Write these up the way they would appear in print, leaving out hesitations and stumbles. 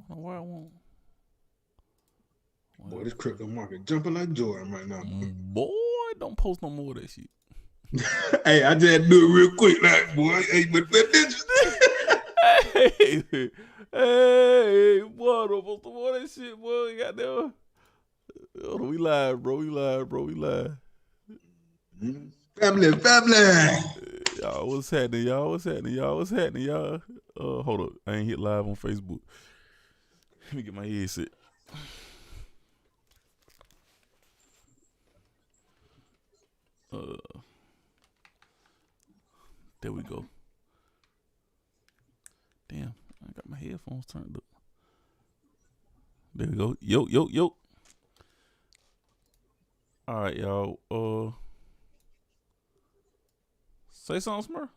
Why I won't? Boy, this crypto market jumping like Jordan right now. Boy, don't post no more of that shit. Hey, I just had to do it real quick, like boy. Hey, but that hey, hey, boy, don't post no more of that shit, boy. You got there. Oh, we live, bro. We live, bro. We live. family. Y'all, what's happening, y'all? What's happening, y'all? What's happening, y'all? Hold up. I ain't hit live on Facebook. Let me get my headset. There we go. Damn, I got my headphones turned up. There we go. Yo, yo, yo. All right, y'all. Say something, Smurf.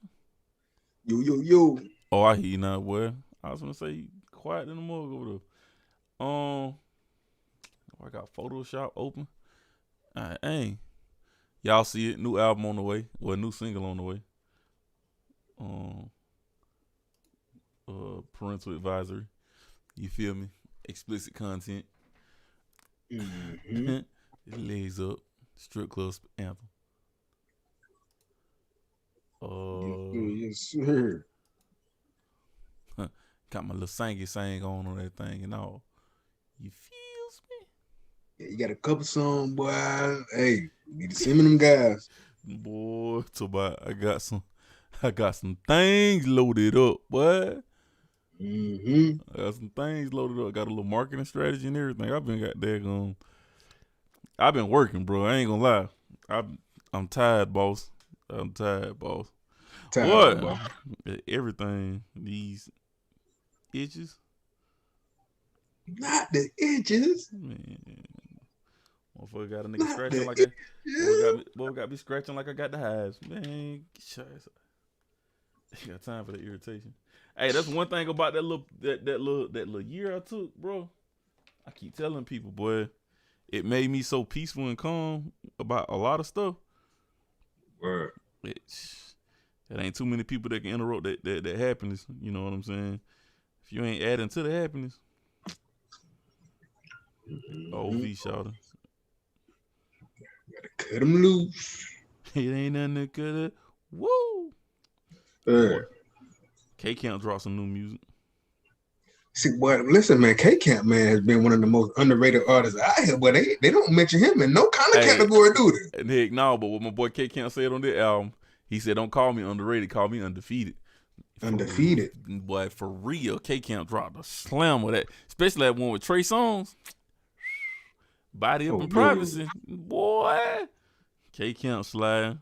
Yo, yo, yo. Oh, I hear you now, boy. I was gonna say quiet in the mug over there. I got Photoshop open. Hey, y'all see it? New album on the way. Well, new single on the way. Parental advisory. You feel me? Explicit content. Mm-hmm. Legs up. Strip club anthem. Yes, sir. Got my little sangy sang on that thing and all. You feels me? Yeah, you got a couple songs, boy. Hey, you need to send me them guys. Boy, I got some things loaded up, boy. Mm-hmm. I got some things loaded up. I got a little marketing strategy and everything. I've been working, bro. I ain't gonna lie. I'm tired, boss. I'm tired, boss. Tired, boy. Everything. These itches. Not the inches. Man. Motherfucker got a nigga Not scratching the like inches. boy got me scratching like I got the hives. Man, get your ass up. You got time for the irritation. Hey, that's one thing about that little year I took, bro. I keep telling people, boy, it made me so peaceful and calm about a lot of stuff. Word. It ain't too many people that can interrupt that happiness. You know what I'm saying? If you ain't adding to the happiness, OV shouting. Gotta cut them loose. It ain't nothing to cut it. Woo! Boy, K Camp dropped some new music. See, boy, listen, man. K Camp, man, has been one of the most underrated artists out here, but they don't mention him in no kind of category, do they? Heck, no, but what my boy K Camp said on that album, he said, "Don't call me underrated, call me undefeated." Undefeated. Boy, for real, K Camp dropped a slam with that, especially that one with Trey Songz. Body up in privacy, boy. K Camp slide.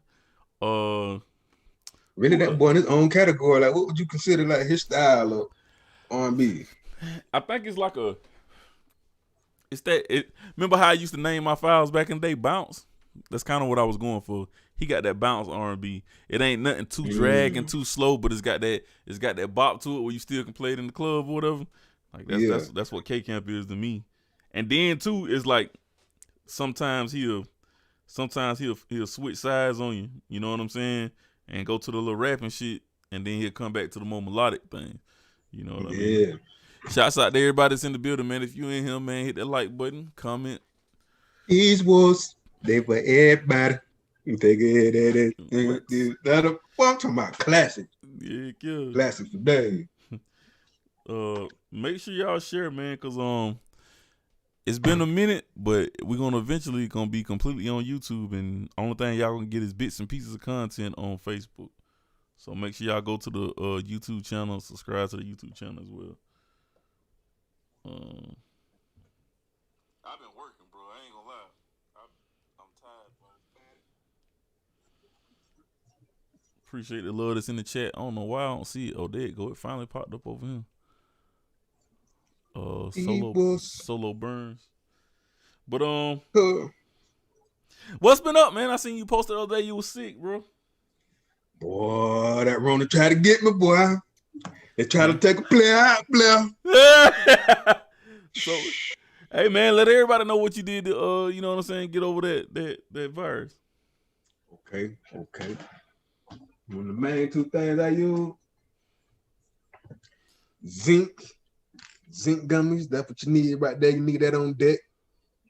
Really, that boy in his own category. Like, what would you consider like his style of R&B? I think it's like remember how I used to name my files back in the day? Bounce. That's kind of what I was going for. He got that bounce R&B. It ain't nothing too dragging, too slow, but it's got that bop to it where you still can play it in the club or whatever. Like that's what K Camp is to me. And then too, it's like sometimes he'll switch sides on you. You know what I'm saying? And go to the little rapping shit, and then he'll come back to the more melodic thing. You know what I mean? Shouts out to everybody that's in the building, man. If you in here, man, hit that like button, comment. These was they for everybody. You take it at it. I'm talking about classic. Yeah, classic today. Make sure y'all share, man, cause it's been a minute, but we're gonna eventually be completely on YouTube, and only thing y'all gonna get is bits and pieces of content on Facebook. So make sure y'all go to the YouTube channel, subscribe to the YouTube channel as well. I've been working, bro. I ain't gonna lie. I'm tired, bro. Appreciate the love that's in the chat. I don't know why I don't see it. Oh, there it go. It finally popped up over here. Solo Burns. But what's been up, man? I seen you posted the other day you was sick, bro. Boy, that Rona tried to get me, boy. They tried to take a player out, So, hey man, let everybody know what you did to you know what I'm saying, get over that virus. Okay. One of the main two things I use: zinc, zinc gummies. That's what you need right there. You need that on deck.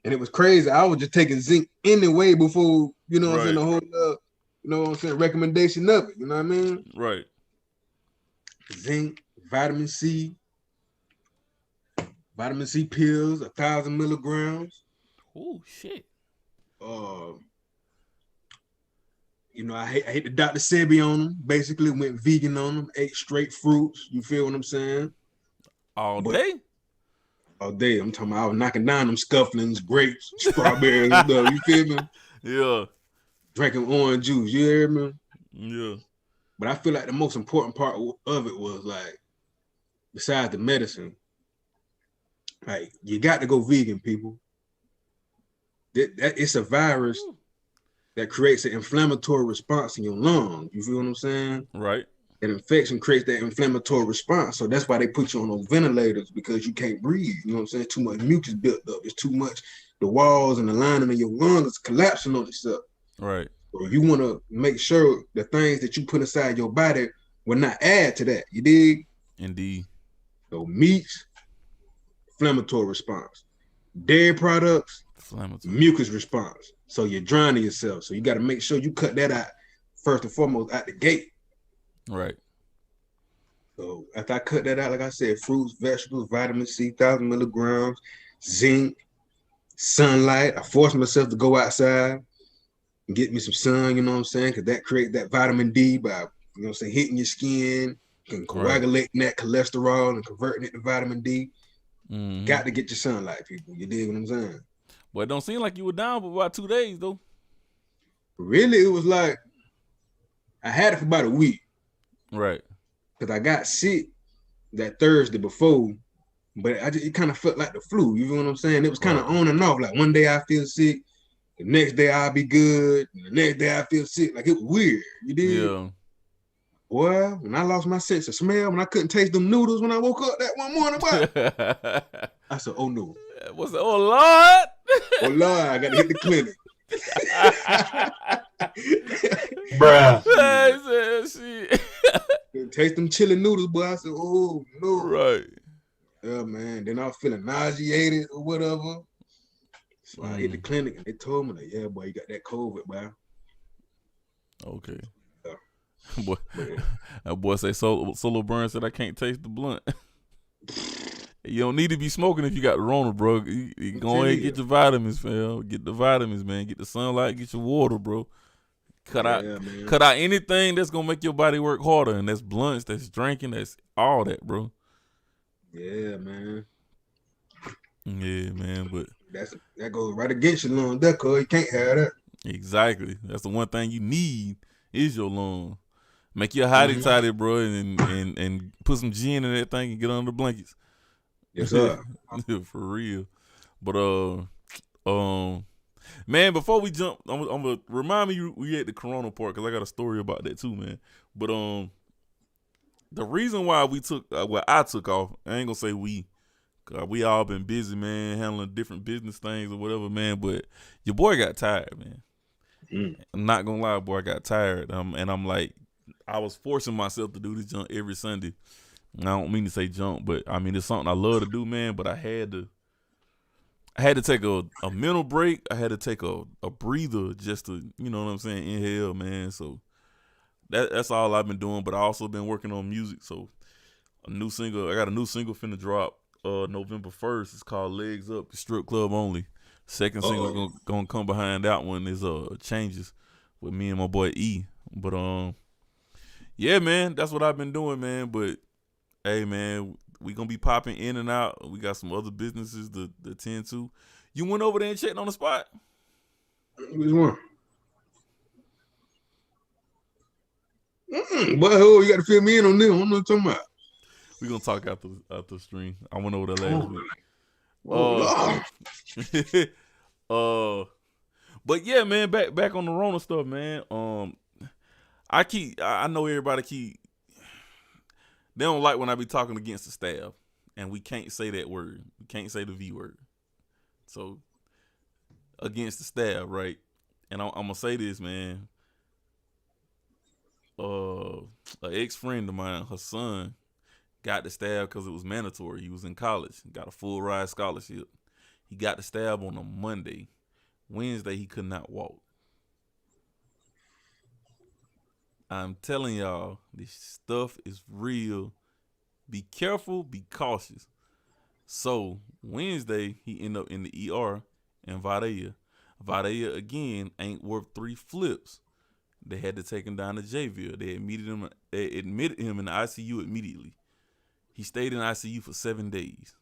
And it was crazy. I was just taking zinc anyway before, you know what I'm saying, the whole, you know what I'm saying, recommendation of it. You know what I mean? Right. Zinc, vitamin C pills, 1,000 milligrams. Oh shit. You know, I hate the Dr. Sebi on them. Basically, went vegan on them. Ate straight fruits. You feel what I'm saying? All day. I'm talking about I was knocking down them scufflings, grapes, strawberries, and stuff. You feel me? Yeah. Drinking orange juice. You hear me? Yeah. But I feel like the most important part of it was like, besides the medicine, like you got to go vegan, people. That it's a virus that creates an inflammatory response in your lungs. You feel what I'm saying? Right. That infection creates that inflammatory response. So that's why they put you on those ventilators, because you can't breathe. You know what I'm saying? Too much mucus built up. It's too much. The walls and the lining of your lungs collapsing on itself. Right. So you want to make sure the things that you put inside your body will not add to that. You dig? Indeed. So meats, inflammatory response. Dairy products, mucus response. So you're drowning yourself. So you got to make sure you cut that out first and foremost at the gate. Right. So after I cut that out, like I said, fruits, vegetables, vitamin C, 1,000 milligrams, zinc, sunlight. I forced myself to go outside and get me some sun, you know what I'm saying? Because that creates that vitamin D by, you know what I'm saying, hitting your skin and coagulating that cholesterol and converting it to vitamin D. Mm-hmm. Got to get your sunlight, people. You dig what I'm saying? Well, it don't seem like you were down for about 2 days, though. Really, it was like, I had it for about a week. Right. Because I got sick that Thursday before, but it kind of felt like the flu. You know what I'm saying? It was kind of on and off. Like one day I feel sick, the next day I'll be good, and the next day I feel sick. Like it was weird. You did? Yeah. Boy, when I lost my sense of smell, when I couldn't taste them noodles when I woke up that one morning, I said, oh no. What's oh Lord? Oh Lord, I got to hit the clinic. Bruh. Taste them chili noodles, boy. I said, oh no. Right. Yeah, man. Then I was feeling nauseated or whatever. So I hit the clinic and they told me, like, yeah, boy, you got that COVID, boy. Okay. Yeah. Boy, that boy say Solo Burn said I can't taste the blunt. You don't need to be smoking if you got the Rona, bro. You go ahead and get your vitamins, fam. Get the vitamins, man. Get the sunlight, get your water, bro. Cut out anything that's gonna make your body work harder, and that's blunts, that's drinking, that's all that, bro. Yeah, man. Yeah, man. But that goes right against your lung. That cause you can't have that. Exactly. That's the one thing you need is your lung. Make your hottie toddy, bro, and put some gin in that thing and get under the blankets. Yes, sir. For real. But man, before we jump, I'm gonna remind me we at the Corona part because I got a story about that too, man. But the reason why I took off, I ain't gonna say we all been busy, man, handling different business things or whatever, man. But your boy got tired, man. I'm not gonna lie, boy, I got tired. And I'm like, I was forcing myself to do this junk every Sunday. And I don't mean to say junk, but I mean it's something I love to do, man. But I had to take a mental break. I had to take a breather just to, you know what I'm saying, inhale, man. So that's all I've been doing. But I also been working on music. So I got a new single finna drop November 1st. It's called Legs Up, Strip Club Only. Second single gonna come behind that one is Changes with me and my boy E. But yeah, man, that's what I've been doing, man. But hey, man, we gonna be popping in and out. We got some other businesses to attend to. You went over there and checked on the spot? Which one? But you got to fill me in on this. I don't know what you're talking about. We gonna talk after the stream. I went over there last week. But yeah, man, back on the Rona stuff, man. I know everybody they don't like when I be talking against the staff, and we can't say that word. We can't say the V word. So against the staff, right? And I'm gonna say this, man. An ex-friend of mine, her son got the stab because it was mandatory. He was in college, got a full ride scholarship. He got the stab on a Monday. Wednesday, he could not walk. I'm telling y'all, this stuff is real. Be careful, be cautious. So Wednesday, he ended up in the ER in Vadea. Vadea again ain't worth 3 flips. They had to take him down to Jayville. They admitted him in the ICU immediately. He stayed in the ICU for 7 days.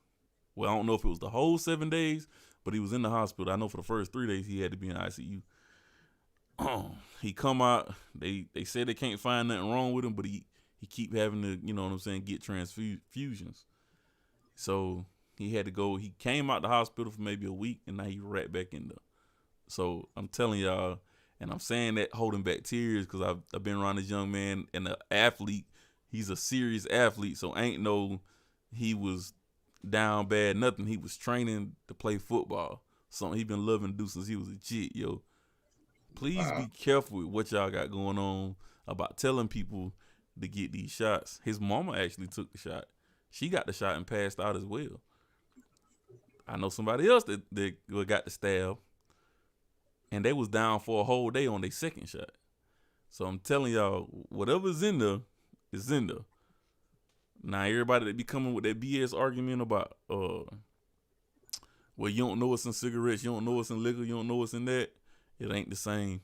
Well, I don't know if it was the whole 7 days, but he was in the hospital. I know for the first 3 days he had to be in the ICU. He come out. They said they can't find nothing wrong with him, but he keep having to, you know what I'm saying, get transfusions. So he had to go. He came out the hospital for maybe a week, and now he right back in there. So I'm telling y'all, and I'm saying that holding back tears because I've been around this young man and an athlete. He's a serious athlete, so ain't no he was down bad, nothing. He was training to play football. Something he been loving to do since he was a kid, yo. Please be careful with what y'all got going on about telling people to get these shots. His mama actually took the shot. She got the shot and passed out as well. I know somebody else that got the stab, and they was down for a whole day on their second shot. So I'm telling y'all, whatever's in there is in there. Now everybody that be coming with that BS argument about, well, you don't know what's in cigarettes, you don't know what's in liquor, you don't know what's in that. It ain't the same.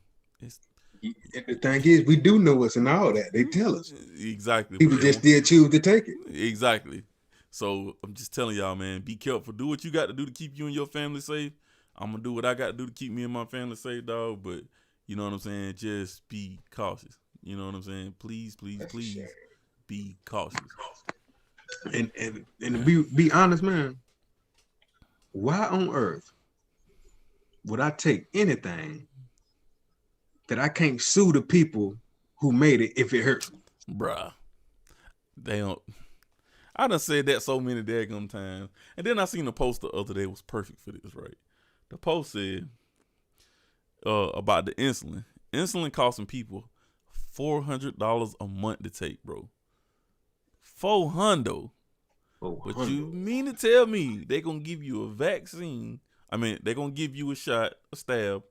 The thing is, we do know what's in all that. They tell us. Exactly. People just still choose to take it. Exactly. So I'm just telling y'all, man, be careful. Do what you got to do to keep you and your family safe. I'm going to do what I got to do to keep me and my family safe, dog. But you know what I'm saying? Just be cautious. You know what I'm saying? Please, please, please be cautious. And be honest, man. Why on earth would I take anything that I can't sue the people who made it if it hurts me? Bruh. They don't. I done said that so many daggum times. And then I seen a post the other day was perfect for this, right? The post said about the insulin. Insulin costing people $400 a month to take, bro. $400. But you mean to tell me they gonna give you a vaccine? I mean, they gonna give you a shot, a stab.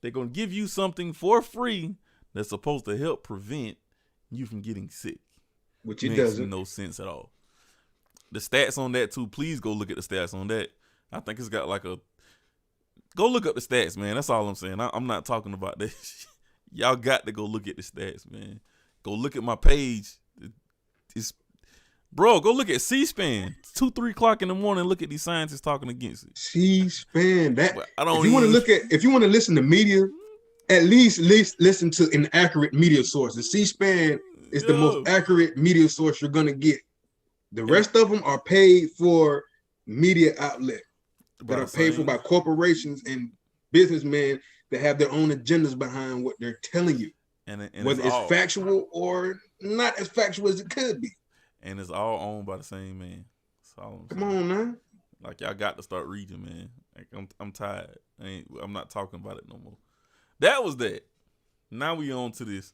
They gonna give you something for free that's supposed to help prevent you from getting sick. Which it doesn't. Makes no sense at all. The stats on that too. Please go look at the stats on that. I think it's got like a. Go look up the stats, man. That's all I'm saying. I'm not talking about that. Y'all got to go look at the stats, man. Go look at my page. Bro, go look at C-SPAN. 2-3 o'clock in the morning. Look at these scientists talking against it. C-SPAN. That I don't. If you want to listen to media, at least listen to an accurate media source. The C-SPAN is the most accurate media source you're gonna get. The rest of them are paid for media outlet that are paid for by corporations and businessmen that have their own agendas behind what they're telling you. And whether it's factual or not as factual as it could be. And it's all owned by the same man. Come on, man. Like, y'all got to start reading, man. Like, I'm tired. I'm not talking about it no more. That was that. Now we on to this.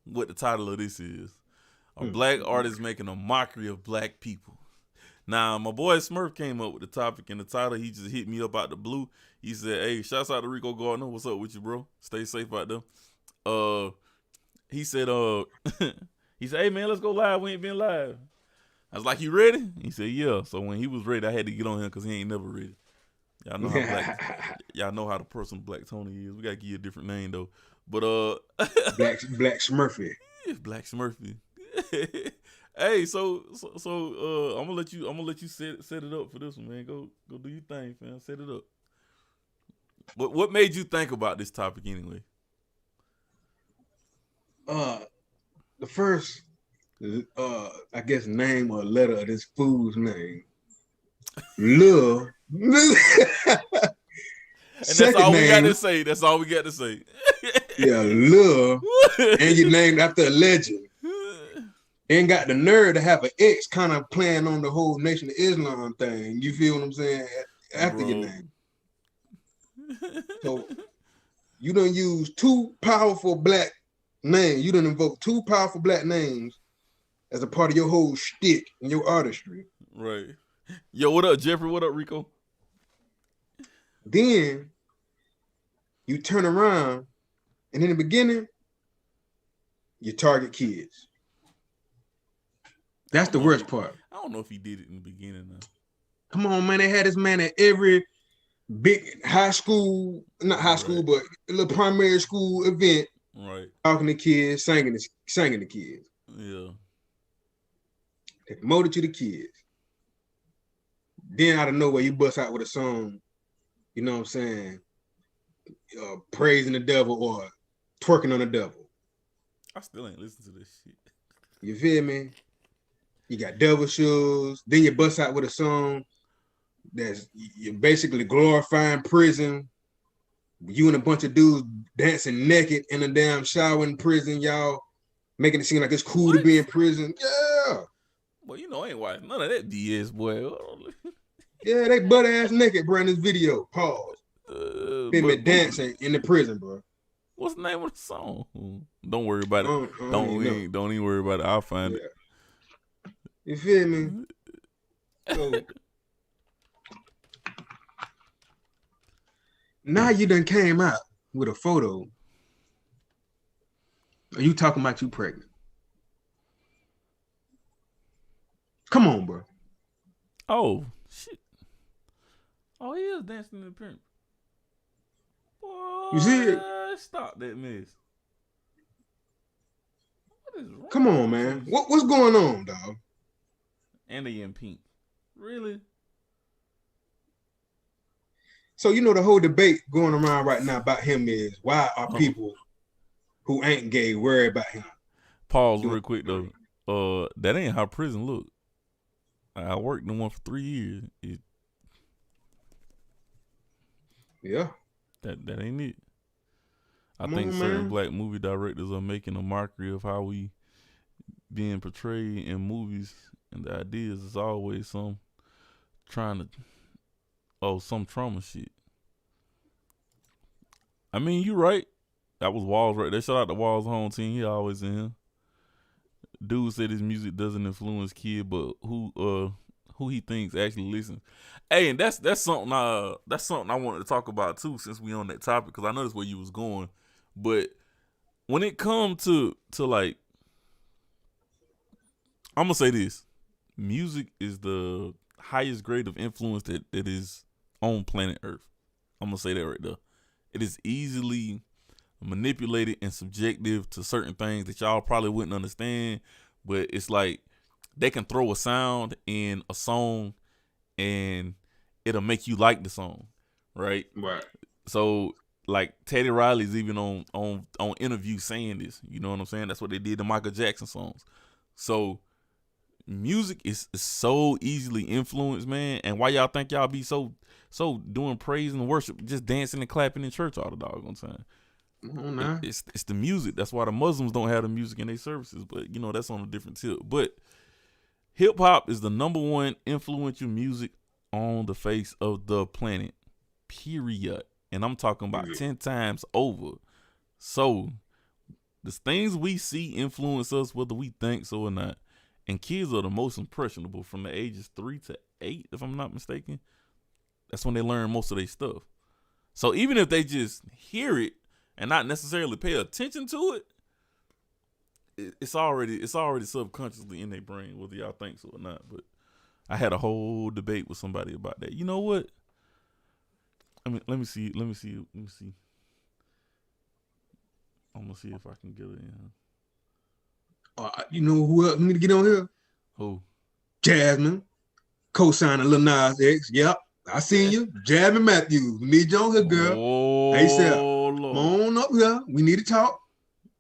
What the title of this is. A black artist making a mockery of black people. Now, my boy Smurf came up with the topic and the title. He just hit me up out the blue. He said, hey, shouts out to Rico Gardner. What's up with you, bro? Stay safe out there. He said, hey, man, let's go live. We ain't been live. I was like, you ready? He said, yeah. So when he was ready, I had to get on him because he ain't never ready. Y'all know how y'all know how the person Black Tony is. We got to give you a different name, though. But Black Smurfy. Black Smurfy. Hey, so I'm gonna let you set it up for this one, man. Go do your thing, fam. Set it up. What made you think about this topic anyway? The first, I guess, name or letter of this fool's name, Lil. And that's all we got to say. That's all we got to say. Yeah, Lil, and you're named after a legend. And got the nerve to have an X kind of playing on the whole Nation of Islam thing. You feel what I'm saying? After your name. So you done use two powerful black names. You done invoke two powerful black names as a part of your whole shtick and your artistry. Right. Yo, what up, Jeffrey? What up, Rico? Then you turn around, and in the beginning, you target kids. That's the worst part. I don't know if he did it in the beginning. Now. Come on, man. They had this man at every big high school, not high school, but a little primary school event. Right. Talking to kids, singing the kids. Yeah. They promoted to the kids. Then out of nowhere, you bust out with a song, you know what I'm saying, praising the devil or twerking on the devil. I still ain't listened to this shit. You feel me? You got devil shoes. Then you bust out with a song that's you're basically glorifying prison. You and a bunch of dudes dancing naked in a damn shower in prison, y'all making it seem like it's cool to be in prison. Yeah. Well, you know, I ain't watching none of that BS, boy. Yeah, they butt ass naked, bro, in this video. Pause. Been dancing in the prison, bro. What's the name of the song? Don't worry about it. Don't even worry about it. I'll find it. You feel me? So now you done came out with a photo. Are you talking about you pregnant? Come on, bro. Oh, shit. Oh, he is dancing in the print. Boy, you see it? Stop that mess. What is wrong? Come on, man. What's going on, dog? And they in pink. Really? So you know the whole debate going around right now about him is why are people who ain't gay worried about him? Pause real quick though. That ain't how prison look. I worked in one for 3 years. Yeah. That ain't it. I think certain black movie directors are making a mockery of how we being portrayed in movies, and the ideas is always some trauma shit. I mean, you right. That was Walls right there. Shout out to Walls' home team. He always in here. Dude said his music doesn't influence kids, but who he thinks actually listens. Hey, and that's something I wanted to talk about too, since we on that topic, because I know that's where you was going. But when it comes to like, I'm gonna say this: music is the highest grade of influence that is on planet Earth. I'm gonna say that right there. It is easily manipulated and subjective to certain things that y'all probably wouldn't understand, but it's like they can throw a sound in a song and it'll make you like the song, right? Right. So like Teddy Riley's even on interview saying this, you know what I'm saying? That's what they did to Michael Jackson songs. So music is so easily influenced, man. And why y'all think y'all be so doing praise and worship, just dancing and clapping in church all the doggone time? It's the music. That's why the Muslims don't have the music in their services. But you know, that's on a different tip. But hip hop is the #1 influential music on the face of the planet. Period. And I'm talking about 10 times over. So the things we see influence us whether we think so or not. And kids are the most impressionable from the ages 3 to 8, if I'm not mistaken. That's when they learn most of their stuff. So even if they just hear it and not necessarily pay attention to it, it's already subconsciously in their brain, whether y'all think so or not. But I had a whole debate with somebody about that. You know what? I mean, let me see. I'm gonna see if I can get it in. You know who else need to get on here? Who? Jasmine, co-signing Lil Nas X. Yep, I seen you. Jasmine Matthews. We need you on here, girl. Oh, hey, Seth, Lord. come on up here. We need to talk.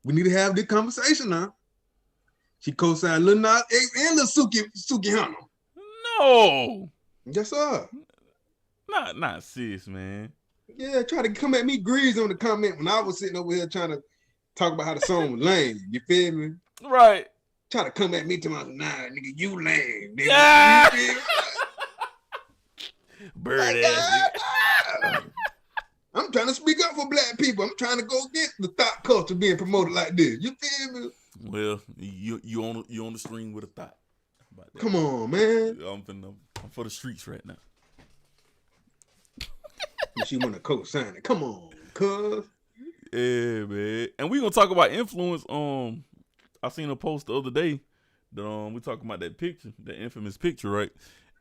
We need to have this conversation now. She co-signed Lil Nas X and Lil Suki Hunter. No. Yes, sir. Not sis, man. Yeah, try to come at me greasy on the comment when I was sitting over here trying to talk about how the song was lame. You feel me? Right. Try to come at me to my nigga, you lame, nigga. Yeah. You feel me? Bird ass. I'm trying to speak up for black people. I'm trying to go get the thought culture being promoted like this. You feel me? Well, you on the stream with a thought about that. Come on, man. I'm for the streets right now. She want to co-sign it. Come on, cuz. Yeah, man. And we gonna talk about influence. I seen a post the other day that we talking about that picture, that infamous picture, right?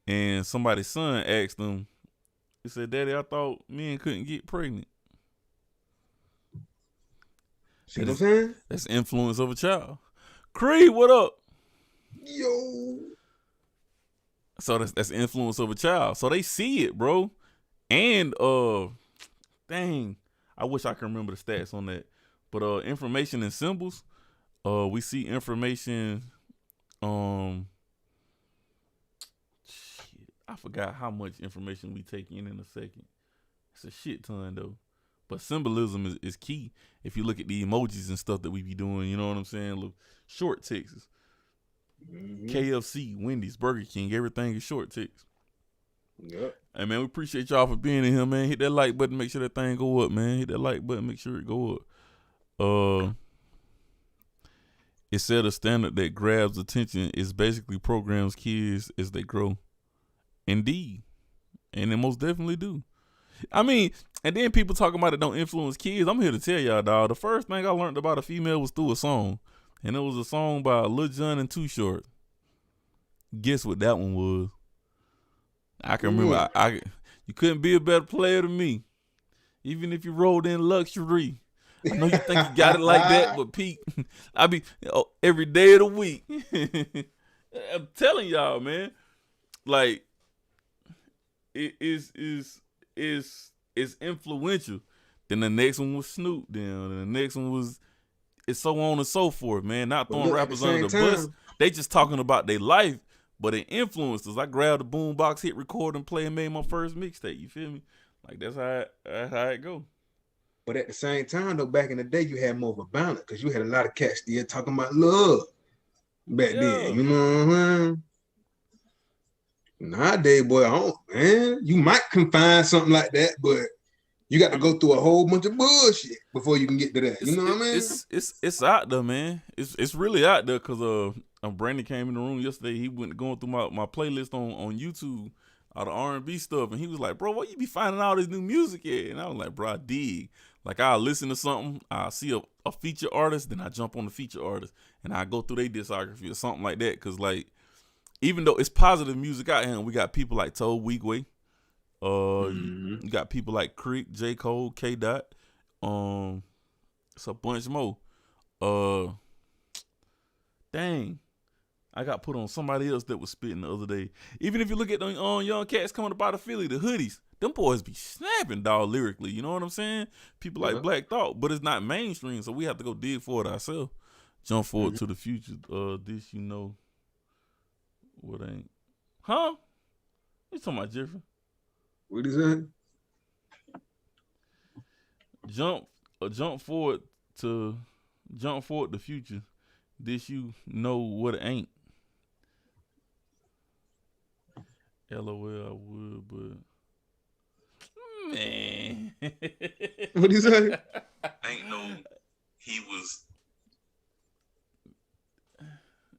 And somebody's son asked them, he said, "Daddy, I thought men couldn't get pregnant." See what I'm saying? That's influence of a child. Creed, what up? Yo. So that's influence of a child. So they see it, bro. And dang, I wish I could remember the stats on that. But information and symbols, we see information. Shit, I forgot how much information we take in a second. It's a shit ton though. But symbolism is key. If you look at the emojis and stuff that we be doing, you know what I'm saying? Look, short texts. Mm-hmm. KFC, Wendy's, Burger King, everything is short text. Yep. Hey, man, we appreciate y'all for being in here, man. Hit that like button, make sure that thing go up, man. Hit that like button, make sure it go up. It set a standard that grabs attention. It basically programs kids as they grow. Indeed. And it most definitely do. I mean, and then people talking about it don't influence kids. I'm here to tell y'all, dog. The first thing I learned about a female was through a song. And it was a song by Lil Jon and Too Short. Guess what that one was? I can remember. You couldn't be a better player than me, even if you rolled in luxury. I know you think you got it like that, but Pete, I be every day of the week. I'm telling y'all, man. Like it is influential. Then the next one was Snoop. Then the next one was. It's so on and so forth, man. Not throwing rappers under the bus. They just talking about their life. But it influenced us. I grabbed the boombox, hit record, and play, and made my first mixtape. You feel me? Like that's how it go. But at the same time, though, back in the day, you had more of a balance because you had a lot of cats still talking about love back then. You know what I'm saying? Nowadays, boy, man, you might confine something like that, but you got to go through a whole bunch of bullshit before you can get to that. You know what I mean? It's out there, man. It's really out there because Brandon came in the room yesterday. He went going through my playlist on YouTube, all the R&B stuff, and he was like, "Bro, where you be finding all this new music at?" And I was like, "Bro, I dig. Like I'll listen to something, I see a feature artist, then I jump on the feature artist, and I go through their discography or something like that. Cause like, even though it's positive music out here, we got people like Toe Weekway. You got people like Creek, J. Cole, K. Dot. It's a bunch more. Dang, I got put on somebody else that was spitting the other day. Even if you look at the young cats coming up out of Philly, the hoodies, them boys be snapping, dog, lyrically. You know what I'm saying? People like Black Thought, but it's not mainstream, so we have to go dig for it ourselves. Jump forward to the future. This you know what ain't? Huh? You talking about Jeffrey? What is that? Jump forward the future. This you know what it ain't. LOL, I would, but man. What is that? Ain't no. He was.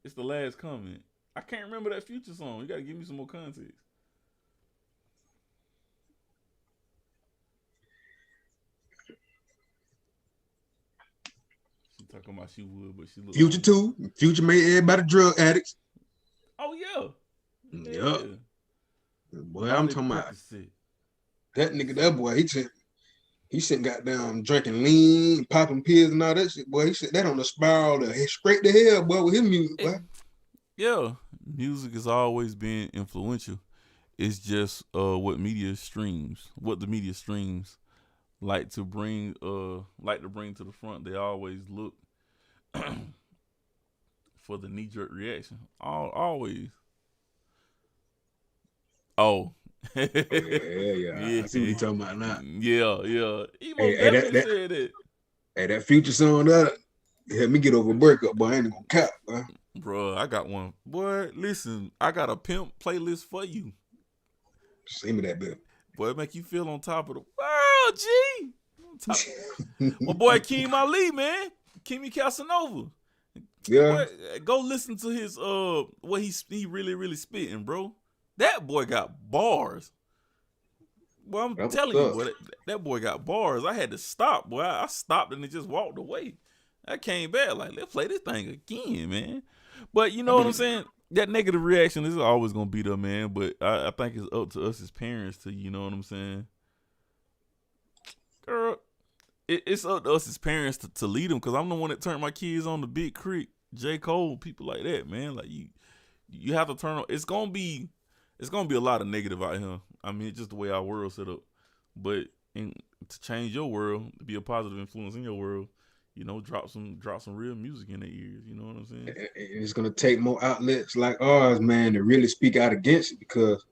It's the last comment. I can't remember that Future song. You gotta give me some more context. She talking about she would, but she look. Future too. Future made everybody drug addicts. Oh yeah. Yup. Boy, I'm talking about that nigga. That boy, he shit got down drinking lean, popping pills and all that shit. Boy, he said that on the spiral to straight to hell, boy, with his music, boy. Yeah, music has always been influential. It's just what the media streams like to bring to the front. They always look for the knee-jerk reaction. Always. Oh. Yeah. I see what you talking about now. Yeah. He most definitely said it. Hey, that Future song that helped me get over a breakup, boy. I ain't gonna cap, boy. Bro, I got one. Boy, listen, I got a pimp playlist for you. Send me that bit. Boy, it make you feel on top of the world, G. My boy Keem Ali, man. Kimi Casanova. Yeah. Boy, go listen to his what he really spitting, bro. That boy got bars. Well, I'm That telling was you, up. boy, that boy got bars. I had to stop, boy. I stopped and it just walked away. I came back like, let's play this thing again, man. But you know what I'm saying? That negative reaction is always gonna be there, man. But I think it's up to us as parents to, you know what I'm saying? Girl, it's up to us as parents to lead them, because I'm the one that turned my kids on to Big Crit, J. Cole, people like that, man. Like you have to turn on. It's gonna be a lot of negative out here. I mean, it's just the way our world set up. But to change your world, to be a positive influence in your world, you know, drop some real music in their ears. You know what I'm saying? And it's gonna take more outlets like ours, man, to really speak out against it, because,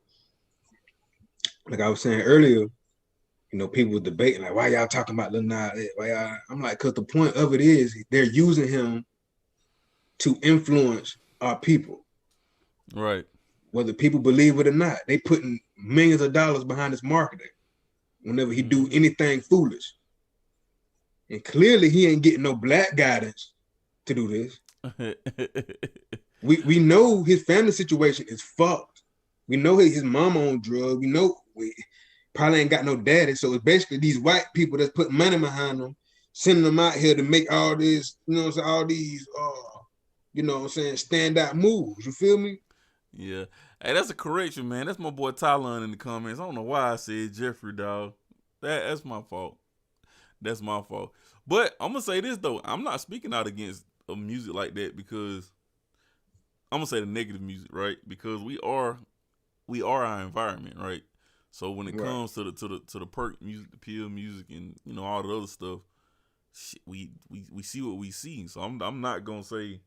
like I was saying earlier, you know, people were debating like, why y'all talking about Lil Nas X? Why y'all? I'm like, because the point of it is they're using him to influence our people. Right. Whether people believe it or not, they putting millions of dollars behind his marketing whenever he do anything foolish. And clearly he ain't getting no black guidance to do this. we know his family situation is fucked. We know his mama on drugs. We know we probably ain't got no daddy. So it's basically these white people that's putting money behind them, sending them out here to make all this, you know what I'm saying, all these you know what I'm saying, standout moves. You feel me? Yeah. Hey, that's a correction, man. That's my boy Tylon in the comments. I don't know why I said Jeffrey, dog. That's my fault. That's my fault. But I'm gonna say this though. I'm not speaking out against a music like that, because I'm gonna say the negative music, right? Because we are our environment, right? So when it comes to the perk music, the pill music, and you know all the other stuff, shit, we see what we see. So I'm not gonna say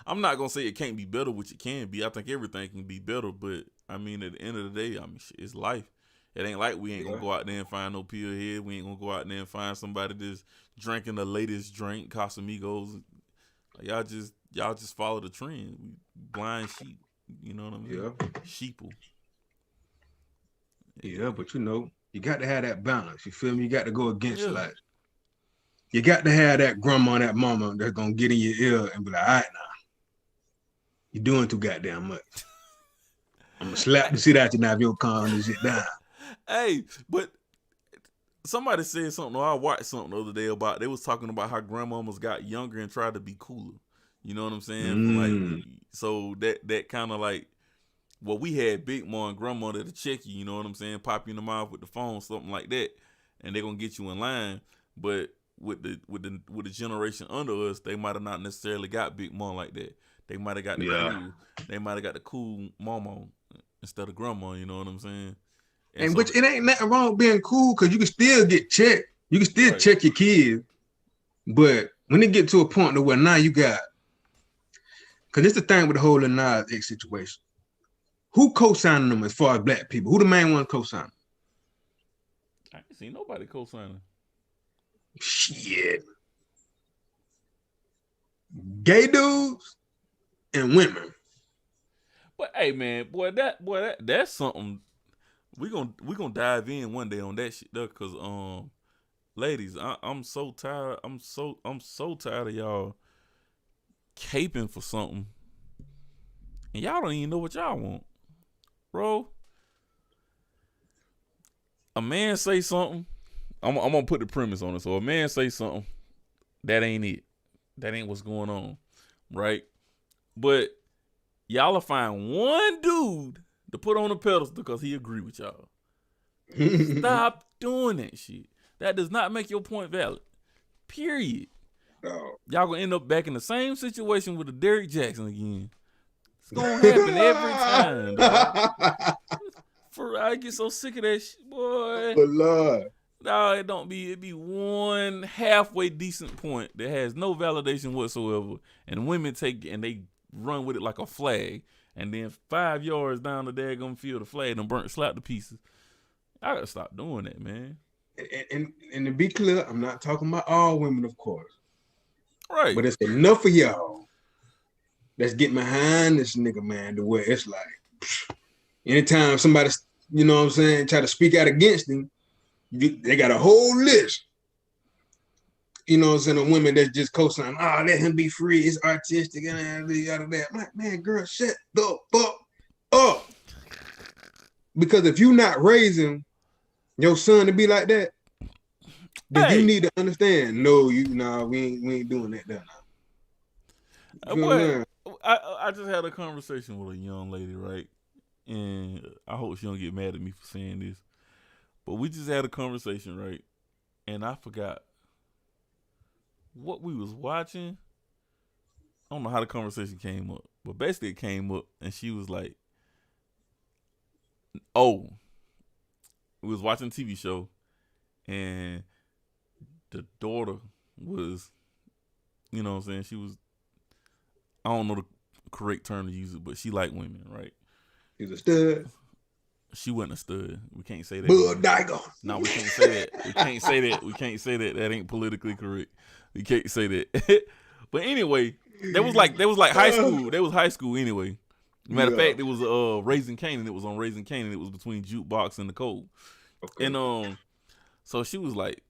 it can't be better, which it can be. I think everything can be better, but I mean at the end of the day, I mean shit, it's life. It ain't like we ain't gonna go out there and find no pill head. We ain't gonna go out there and find somebody that's drinking the latest drink, Casamigos. Y'all just follow the trend. We blind sheep. You know what I mean? Yeah. Sheeple. Yeah, but you know, you got to have that balance. You feel me? You got to go against Yeah. like, you got to have that grandma and that mama that's gonna get in your ear and be like, all right now, you're doing too goddamn much. I'm gonna slap the shit out you now if you don't calm this shit down. Hey, but somebody said something, or I watched something the other day about, they was talking about how grandmamas got younger and tried to be cooler. You know what I'm saying? Like, so that kind of like, well, we had Big Mom and Grandma that'll check you, you know what I'm saying? Pop you in the mouth with the phone, something like that, and they're gonna get you in line. But with the generation under us, they might have not necessarily got Big Mom like that. They might have got the cool mama instead of grandma, you know what I'm saying? And so which it ain't nothing wrong with being cool, because you can still get checked. You can still check your kids. But when it get to a point to where now you got, because it's the thing with the whole Lil Nas X situation. Who co-signing them as far as black people? Who the main one co-signing? I ain't seen nobody co-signing. Shit. Gay dudes and women. But hey man, that's something we gonna dive in one day on that shit though, cause ladies, I'm so tired. I'm so tired of y'all caping for something, and y'all don't even know what y'all want, bro. A man say something, I'm gonna put the premise on it. So a man say something, that ain't it. That ain't what's going on, right? But y'all will find one dude to put on a pedestal because he agree with y'all. Stop doing that shit. That does not make your point valid. Period. Oh. Y'all gonna end up back in the same situation with the Derrick Jackson again. It's gonna happen every time, dog. I get so sick of that shit, boy. But Lord. No, it be one halfway decent point that has no validation whatsoever, and women take and they run with it like a flag, and then 5 yards down the daggone field, the flag done burnt, slapped to pieces. I gotta stop doing that, man. And to be clear, I'm not talking about all women, of course. Right. But it's enough of y'all that's getting behind this nigga, man, to where it's like, anytime somebody, you know what I'm saying, try to speak out against him, they got a whole list. you know what I'm saying, the women that's just co-signing, let him be free, it's artistic, and out of that. I'm like, man, girl, shut the fuck up. Because if you not raising your son to be like that, then you need to understand. No, we ain't doing that now. But I just had a conversation with a young lady, right? And I hope she don't get mad at me for saying this. But we just had a conversation, right? And I forgot what we was watching. I don't know how the conversation came up. But basically it came up and she was like, we was watching a TV show and the daughter was, you know what I'm saying, she was, I don't know the correct term to use it, but she liked women, right? She was a stud. She wasn't a stud. We can't say that. Bud Dagon. No, we can't say that. We can't say that. We can't say that. That ain't politically correct. We can't say that. But anyway, that was like high school. That was high school anyway. Matter of fact, it was Raising Kanan. It was on Raising Kanan. It was between Jukebox and Nicole. Okay. And so she was like,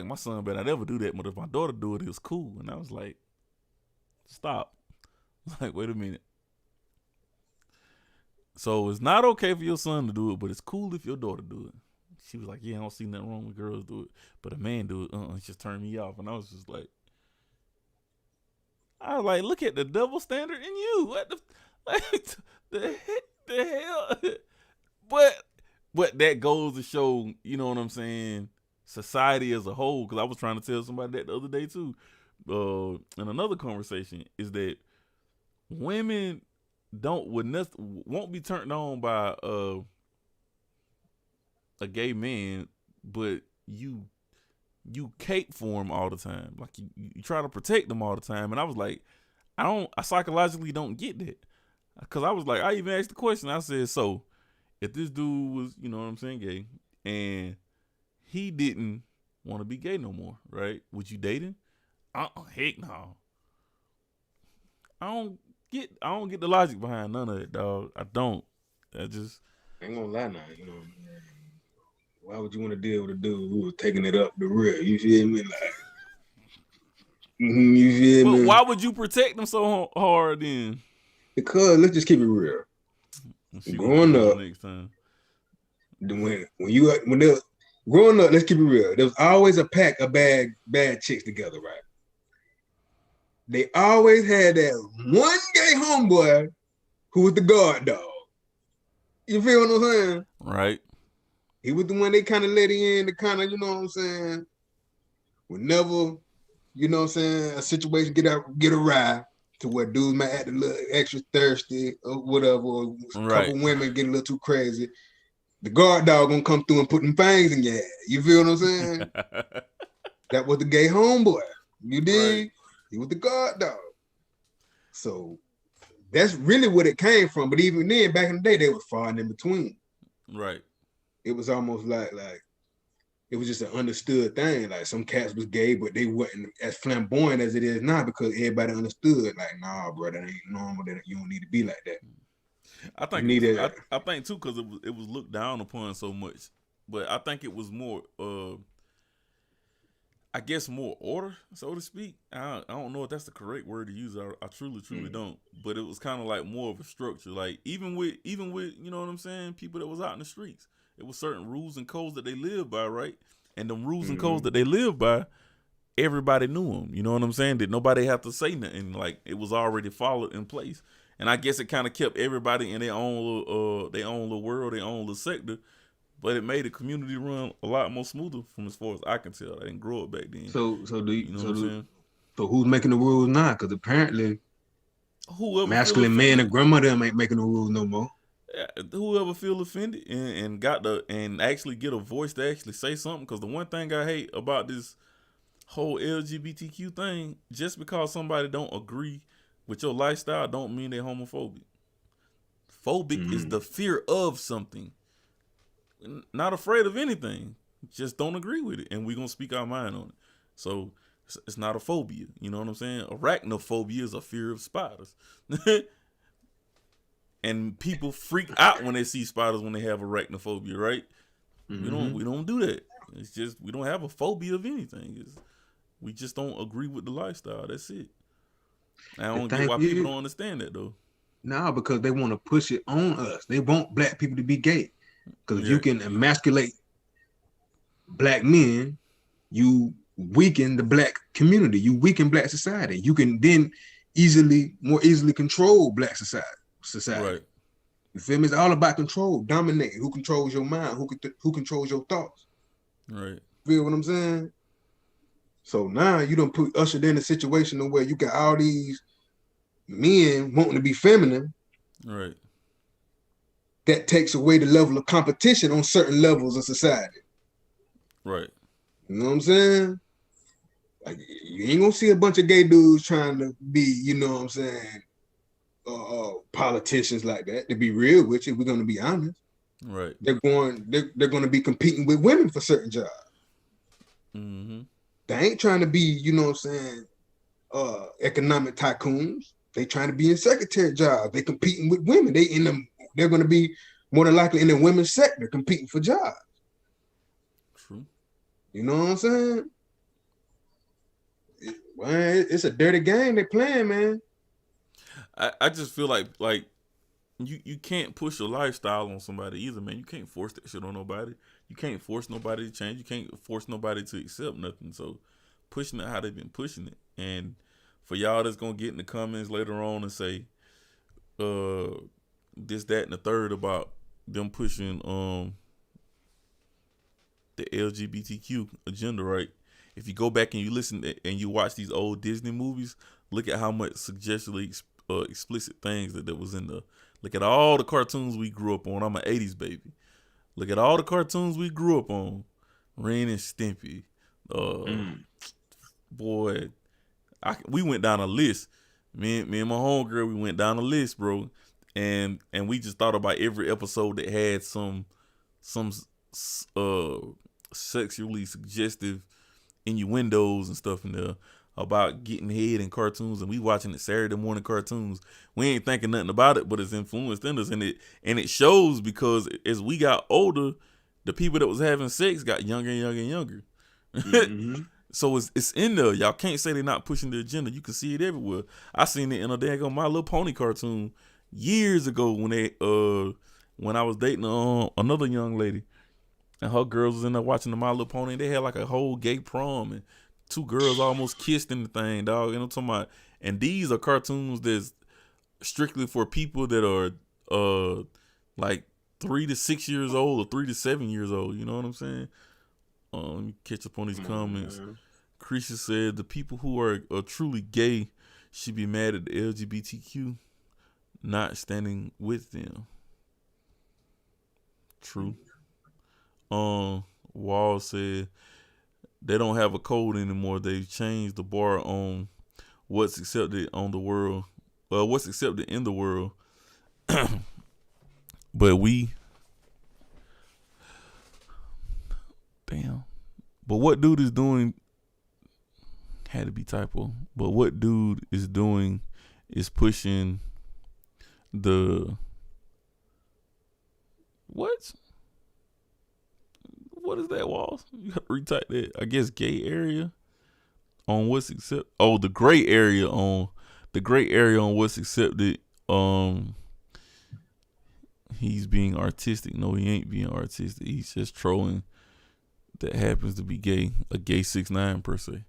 my son better not ever do that, but if my daughter do it, it's cool. And I was like, stop. I was like, wait a minute. So it's not okay for your son to do it, but it's cool if your daughter do it. She was like, yeah, I don't see nothing wrong with girls do it, but a man do it, it just turned me off. And I was just like, look at the double standard in you. What the hell? But that goes to show, you know what I'm saying, society as a whole. Because I was trying to tell somebody that the other day too, in another conversation, is that women won't be turned on by a gay man, but you cape for him all the time. Like you try to protect them all the time. And I was like, I psychologically don't get that. Cause I was like, I even asked the question. I said, so if this dude was, you know what I'm saying, gay, and he didn't want to be gay no more, right? Would you date him? Heck no. I don't get the logic behind none of it, dog. I don't. I ain't gonna lie now, you know. Why would you want to deal with a dude who was taking it up the rear? You feel me? Like, you feel me? But why would you protect them so hard then? Because let's just keep it real. Growing up, next time. Growing up, let's keep it real. There was always a pack of bad chicks together, right? They always had that one gay homeboy who was the guard dog. You feel what I'm saying? Right. He was the one they kind of let in to kind of, you know what I'm saying? Whenever, you know what I'm saying, a situation get awry to where dudes might act a little extra thirsty or whatever, or a couple women get a little too crazy, the guard dog gonna come through and put them fangs in your head. You feel what I'm saying? That was the gay homeboy. You dig? Right. He was the guard dog. So that's really what it came from. But even then, back in the day, they were far in between. Right. It was almost like it was just an understood thing. Like some cats was gay, but they wasn't as flamboyant as it is now because everybody understood. Like, nah, bro, that ain't normal. That you don't need to be like that. I think I think too, because it was looked down upon so much. But I think it was more I guess more order, so to speak. I don't know if that's the correct word to use. I truly don't. But it was kind of like more of a structure. Like even with you know what I'm saying, people that was out in the streets. It was certain rules and codes that they lived by, right? And them rules and codes that they lived by, everybody knew them. You know what I'm saying? That nobody had to say nothing. Like it was already followed in place. And I guess it kind of kept everybody in their own little world, their own little sector. But it made the community run a lot more smoother from as far as I can tell. I didn't grow up back then. So who's making the rules now? Because apparently, masculine men and grandmother ain't making the rules no more. Whoever feel offended and actually get a voice to actually say something. Because the one thing I hate about this whole LGBTQ thing, just because somebody don't agree with your lifestyle, don't mean they're homophobic. Phobic is the fear of something. Not afraid of anything. Just don't agree with it, and we're gonna speak our mind on it. So it's not a phobia. You know what I'm saying? Arachnophobia is a fear of spiders. And people freak out when they see spiders when they have arachnophobia, right? We don't do that. It's just we don't have a phobia of anything. We just don't agree with the lifestyle. That's it. I The don't get thing why people is, don't understand that though. nah, because they want to push it on us. They want black people to be gay. Because if Yeah, you can emasculate black men, you weaken the black community. You weaken black society. You can then more easily control black society. right, You feel me? It's all about control, dominating. Who controls your mind? Who controls your thoughts? right, Feel what I'm saying? So now you don't put ushered in a situation where you got all these men wanting to be feminine. right, That takes away the level of competition on certain levels of society. right. You know what I'm saying? Like you ain't gonna see a bunch of gay dudes trying to be, you know what I'm saying, politicians like that. To be real with you, we're gonna be honest. Right. They're gonna be competing with women for certain jobs. Mm-hmm. They ain't trying to be, you know what I'm saying, economic tycoons. They trying to be in secretary jobs. They competing with women. They're gonna be more than likely in the women's sector competing for jobs. True. You know what I'm saying? It's a dirty game they playing, man. I just feel like you can't push your lifestyle on somebody either, man. You can't force that shit on nobody. You can't force nobody to change. You can't force nobody to accept nothing. So pushing it how they've been pushing it. And for y'all that's gonna get in the comments later on and say this, that, and the third about them pushing the LGBTQ agenda, right? If you go back and you listen and you watch these old Disney movies, look at how much suggestively explicit things that was in the. Look at all the cartoons we grew up on. I'm an 80s baby. Look at all the cartoons we grew up on. Ren and Stimpy. Boy, we went down a list. Me and my homegirl, we went down a list, bro. And we just thought about every episode that had some sexually suggestive innuendos and stuff in there about getting head in cartoons, and we watching it Saturday morning cartoons. We ain't thinking nothing about it, but it's influenced in us, and it shows because as we got older, the people that was having sex got younger and younger and younger. Mm-hmm. So it's in there. Y'all can't say they're not pushing the agenda. You can see it everywhere. I seen it in a daggone My Little Pony cartoon years ago when I was dating another young lady, and her girls was in there watching the My Little Pony, and they had like a whole gay prom, and 2 girls almost kissed in the thing, dog. And I'm talking about, and these are cartoons that's strictly for people that are like 3 to 6 years old or 3 to 7 years old. You know what I'm saying? Let me catch up on these comments. Creasha said the people who are truly gay should be mad at the LGBTQ not standing with them. True. Wall said they don't have a code anymore. They've changed the bar on what's accepted on the world, what's accepted in the world. But what dude is doing had to be typo. But what dude is doing is pushing the what? What is that, Walls? You got to retype that. I guess gay area on what's accepted. Oh, the gray area on what's accepted. He's being artistic. No, he ain't being artistic. He's just trolling. That happens to be gay. A gay 6ix9ine per se.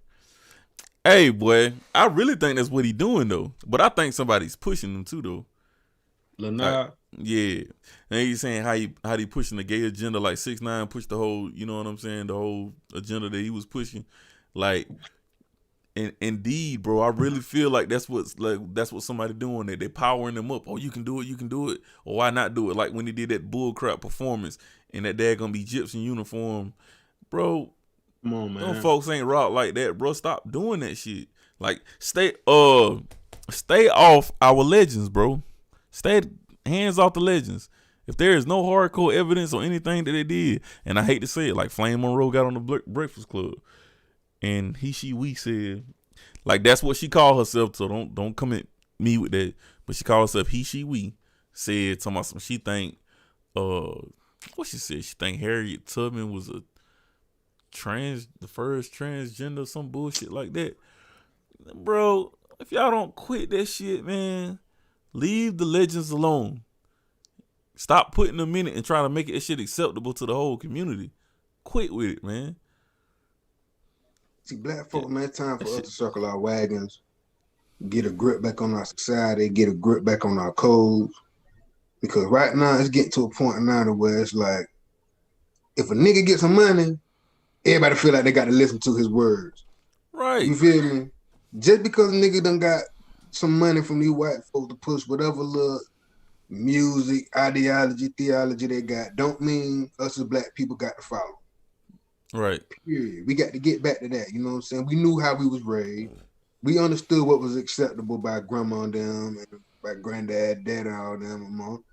Hey, boy, I really think that's what he doing though. But I think somebody's pushing him too though. Lenard. Yeah, and he's saying how he pushing the gay agenda like 6ix9ine pushed the whole, you know what I'm saying, the whole agenda that he was pushing, like, and indeed, bro, I really feel like that's what somebody doing. That they powering them up. Oh, you can do it, or why not do it? Like when he did that bullcrap performance in that daggone Egyptian uniform, bro. Come on, man. Them folks ain't rock like that, bro. Stop doing that shit. Like stay off our legends, bro. Stay hands off the legends. If there is no hardcore evidence or anything that they did, and I hate to say it, like Flame Monroe got on the Breakfast Club, and we said, like that's what she called herself. So don't come at me with that. But she called herself we said talking about some. She think what she said. She think Harriet Tubman was a the first transgender, some bullshit like that. Bro, if y'all don't quit that shit, man, leave the legends alone. Stop putting them in it and trying to make it shit acceptable to the whole community. Quit with it, man. See, black folk, man, it's time for us to circle our wagons, get a grip back on our society, get a grip back on our codes. Because right now, it's getting to a point now to where it's like, if a nigga gets some money, everybody feel like they got to listen to his words. Right. You feel me? Just because a nigga done got some money from these white folks to push whatever little music, ideology, theology they got, don't mean us as black people got to follow. Right. Period. We got to get back to that. You know what I'm saying? We knew how we was raised. We understood what was acceptable by grandma and them and by granddad, dad, and all them and mom.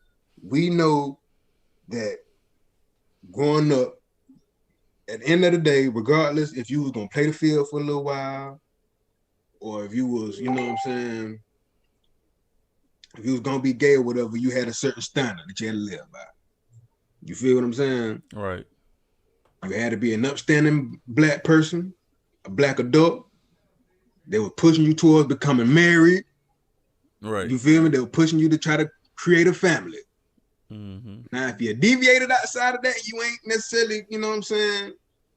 We know that growing up, at the end of the day, regardless if you was gonna play the field for a little while, or if you was, you know what I'm saying, if you was gonna be gay or whatever, you had a certain standard that you had to live by. You feel what I'm saying? Right. You had to be an upstanding black person, a black adult. They were pushing you towards becoming married. Right. You feel me? They were pushing you to try to create a family. Mm-hmm. Now, if you deviated outside of that, you ain't necessarily, you know what I'm saying,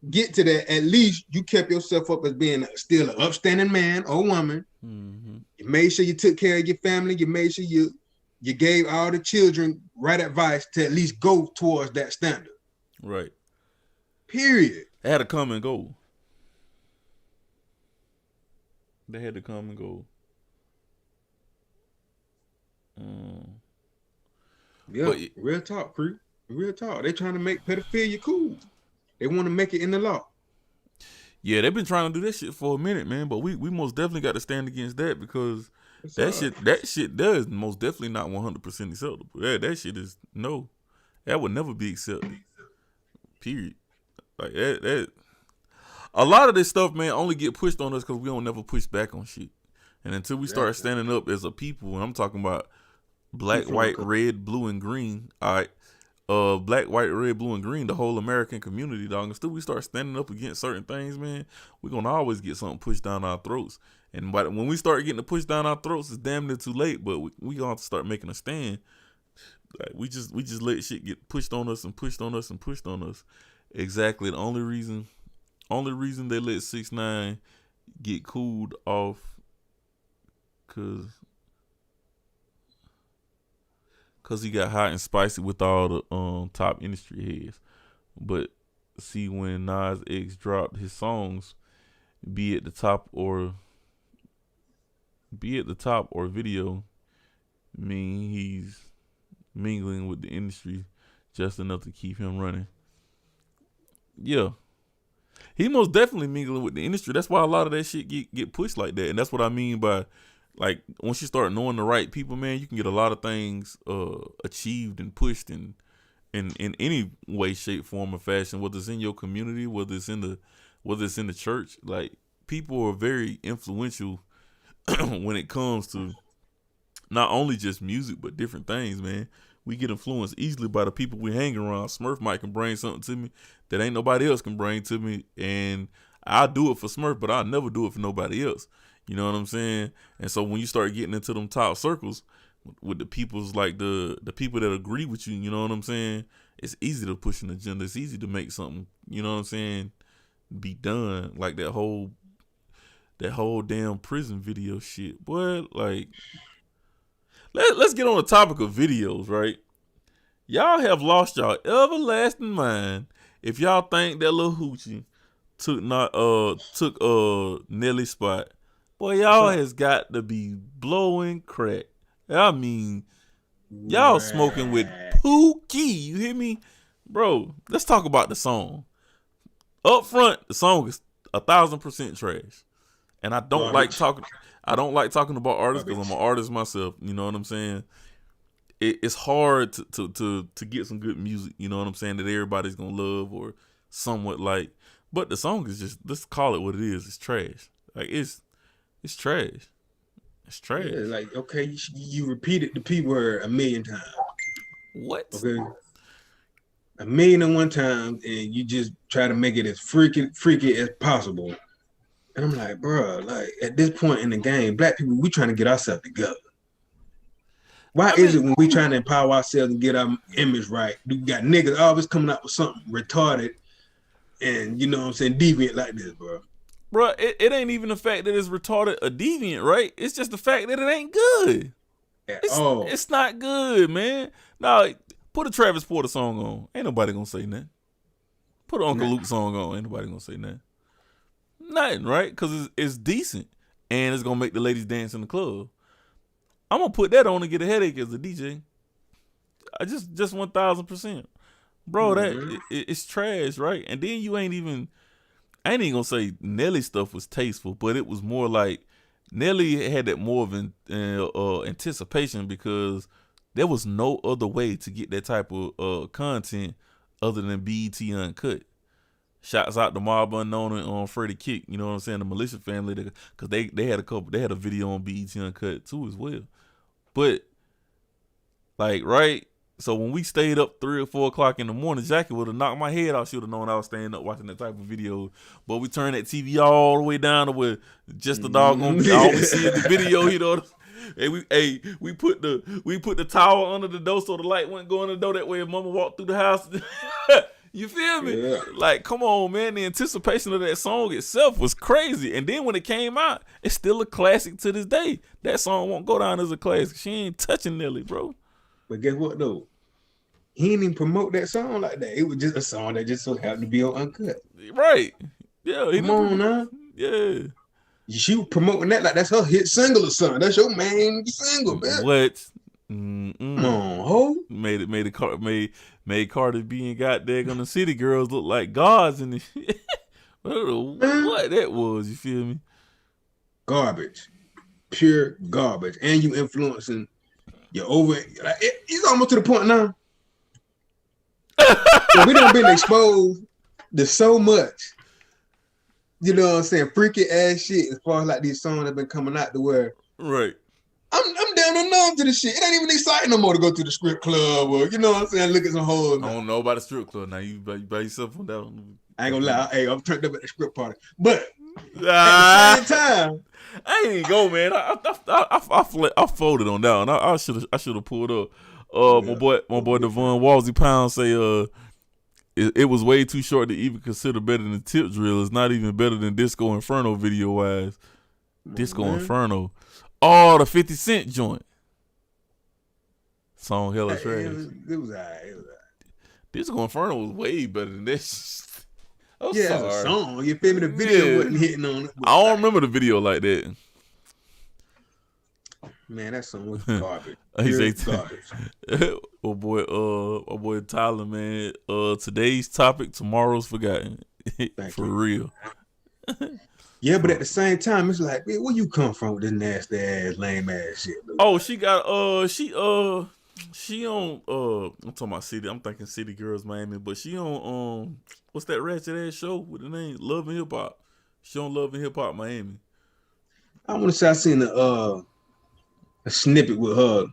get to that. At least you kept yourself up as being still an upstanding man or woman. Mm-hmm. You made sure you took care of your family. You made sure you gave all the children right advice to at least go towards that standard. Right. Period. They had to come and go. They had to come and go. Yeah, but, real talk, creep. Real talk. They trying to make pedophilia cool. They want to make it in the law. Yeah, they've been trying to do that shit for a minute, man. But we most definitely got to stand against that because that shit does most definitely not 100% acceptable. That shit is no. That would never be accepted. Period. Like that. A lot of this stuff, man, only get pushed on us because we don't never push back on shit. And until we start standing up as a people, and I'm talking about black, white, red, blue, and green. All right. Black, white, red, blue, and green, the whole American community, dog. Until we start standing up against certain things, man, we're going to always get something pushed down our throats. And when we start getting it pushed down our throats, it's damn near too late, but we going to have to start making a stand. Like, we just let shit get pushed on us and pushed on us and pushed on us. Exactly. The only reason they let 6ix9ine get cooled off because he got hot and spicy with all the top industry heads. But see, when Nas X dropped his songs, be it the top or video, mean he's mingling with the industry just enough to keep him running. Yeah. He most definitely mingling with the industry. That's why a lot of that shit get pushed like that. And that's what I mean by, like, once you start knowing the right people, man, you can get a lot of things achieved and pushed in any way, shape, form, or fashion, whether it's in your community, whether it's in the church. Like, people are very influential when it comes to not only just music, but different things, man. We get influenced easily by the people we hang around. Smurf might can bring something to me that ain't nobody else can bring to me. And I'll do it for Smurf, but I'll never do it for nobody else. You know what I'm saying? And so when you start getting into them top circles with the people's like the people that agree with you, you know what I'm saying? It's easy to push an agenda. It's easy to make something, you know what I'm saying, be done. Like that whole damn prison video shit. Boy, like, let's get on the topic of videos, right? Y'all have lost y'all everlasting mind if y'all think that Lil Hoochie took Nelly's spot. Boy, y'all has got to be blowing crack. I mean, y'all smoking with Pookie. You hear me? Bro, let's talk about the song. Up front, the song is 1,000% trash. And I don't like talking about artists because I'm an artist myself. You know what I'm saying? It's hard to get some good music, you know what I'm saying, that everybody's gonna love or somewhat like. But the song is just, let's call it what it is. It's trash. Like, it's trash. It's trash. Yeah, like, okay, you repeated the P word 1,000,000 times. What? Okay. 1,000,001 times, and you just try to make it as freaky as possible. And I'm like, bro, like at this point in the game, black people, we trying to get ourselves together. Why is it when we trying to empower ourselves and get our image right, we got niggas always coming out with something retarded and, you know what I'm saying, deviant like this, bro? Bro, it ain't even the fact that it's retarded or deviant, right? It's just the fact that it ain't good. It's not good, man. Now, put a Travis Porter song on. Ain't nobody gonna say nothing. Put an Uncle Luke song on. Ain't nobody gonna say nothing. Nothing, right? Because it's decent. And it's gonna make the ladies dance in the club. I'm gonna put that on and get a headache as a DJ. I just 1,000%. Bro, it's trash, right? And then I ain't even gonna say Nelly stuff was tasteful, but it was more like Nelly had that more of an anticipation because there was no other way to get that type of content other than BET Uncut. Shouts out to Mob Unknown and on Freddie Kick, you know what I'm saying, the Militia family, because they had a video on BET Uncut too as well. But like, right, so when we stayed up 3 or 4 o'clock in the morning, Jackie would have knocked my head out. She would have known I was staying up watching that type of video. But we turned that TV all the way down to where just the doggone all we see is the video, you know. And we put the towel under the door so the light wouldn't go in the door. That way if mama walked through the house. You feel me? Yeah. Like, come on, man. The anticipation of that song itself was crazy. And then when it came out, it's still a classic to this day. That song won't go down as a classic. She ain't touching Nelly, bro. But guess what, though? He didn't even promote that song like that. It was just a song that just so happened to be on Uncut. Right. Yeah. Come on, now. Yeah. She was promoting that like that's her hit single or something. That's your main single, man. What? Come on, ho. Made Cardi B and goddamn the City Girls look like gods in the shit. I don't know what that was. You feel me? Garbage, pure garbage, and you influencing. You're over. Like, it's almost to the point now. So we done been exposed to so much. You know what I'm saying? Freaky ass shit as far as like these songs have been coming out to where. Right. I'm down and numb to the shit. It ain't even exciting no more to go to the strip club or, you know what I'm saying, look at some hoes. I don't know about the strip club now. You by yourself on that one. I ain't gonna lie. Hey, I'm turned up at the strip party. But at the same time, I ain't even go, man. I folded on that one. I should have pulled up. My boy Devon Walsey Pound say it was way too short to even consider better than Tip Drill. It's not even better than Disco Inferno video wise. Disco Inferno. Oh, the 50 Cent joint. Song hella trash. It was all right. Disco Inferno was way better than this. It's a song. You feel me? The video wasn't hitting on it. I don't remember the video like that. Man, that song was garbage. Garbage. my boy Tyler, man. Today's topic, tomorrow's forgotten. For real. Yeah, but at the same time, it's like, man, where you come from with this nasty ass, lame ass shit? Bro? Oh, she got she on I'm talking about City. I'm thinking City Girls Miami, but she on what's that ratchet ass show with the name Love and Hip Hop? She on Love and Hip Hop Miami. I want to say I seen a snippet with her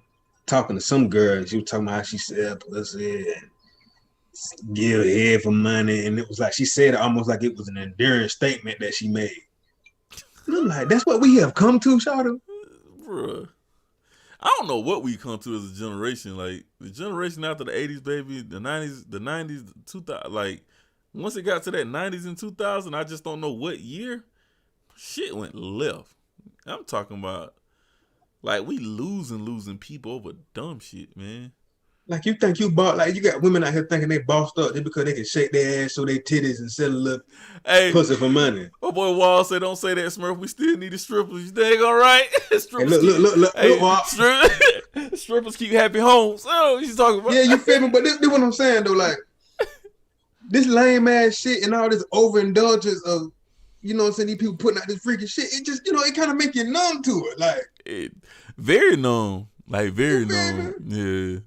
talking to some girl. She was talking about how she said pussy and give head for money, and it was like she said it almost like it was an enduring statement that she made. And I'm like, that's what we have come to, Shawty. Bruh. I don't know what we come to as a generation. Like the generation after the 80s, baby, the 90s, the 2000. Like once it got to that 90s and 2000, I just don't know what year shit went left. I'm talking about like we losing people over dumb shit, man. Like you think you bought, like you got women out here thinking they bossed up just because they can shake their ass, show their titties, and sell a little pussy for money. My boy Wall said, "Don't say that, Smurf. We still need the strippers. You think all right? Hey, look, Wall. Strippers keep happy homes. Oh, you talking about? Yeah, you feel me? But this what I'm saying though. Like this lame ass shit and all this overindulgence of, you know what I'm saying, these people putting out this freaking shit. It just, you know, it kind of make you numb to it. Like very numb. Like very numb. Yeah.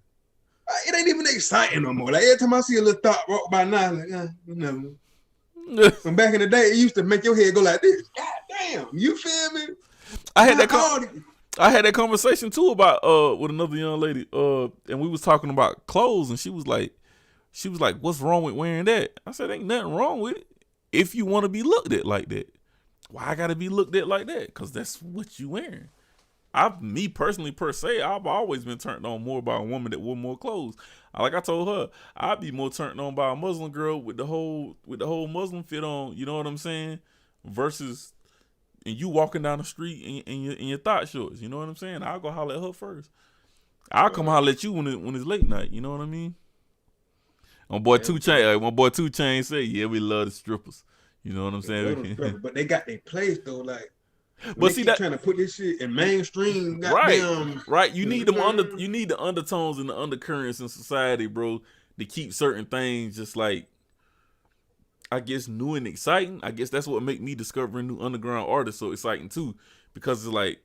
It ain't even exciting no more. Like every time I see a little thought walk by now, like, never. From back in the day, it used to make your head go like this. God damn, you feel me? I had that conversation too about with another young lady. And we was talking about clothes, and she was like, She was like, "What's wrong with wearing that?" I said, "Ain't nothing wrong with it. If you want to be looked at like that, why I gotta be looked at like that? Cause that's what you wearing." Me personally, per se, I've always been turned on more by a woman that wore more clothes. Like I told her, I'd be more turned on by a Muslim girl with the whole Muslim fit on. You know what I'm saying? Versus, and you walking down the street in your thought shorts. You know what I'm saying? I'll go holler at her first. I'll come holler at you when it's late night. You know what I mean? My boy 2 Chainz say, "Yeah, we love the strippers." You know what I'm saying? But they got their place though, like. But see that trying to put this shit in mainstream, right. You need you need the undertones and the undercurrents in society, bro, to keep certain things just like, I guess, new and exciting. I guess that's what make me discovering new underground artists so exciting too, because it's like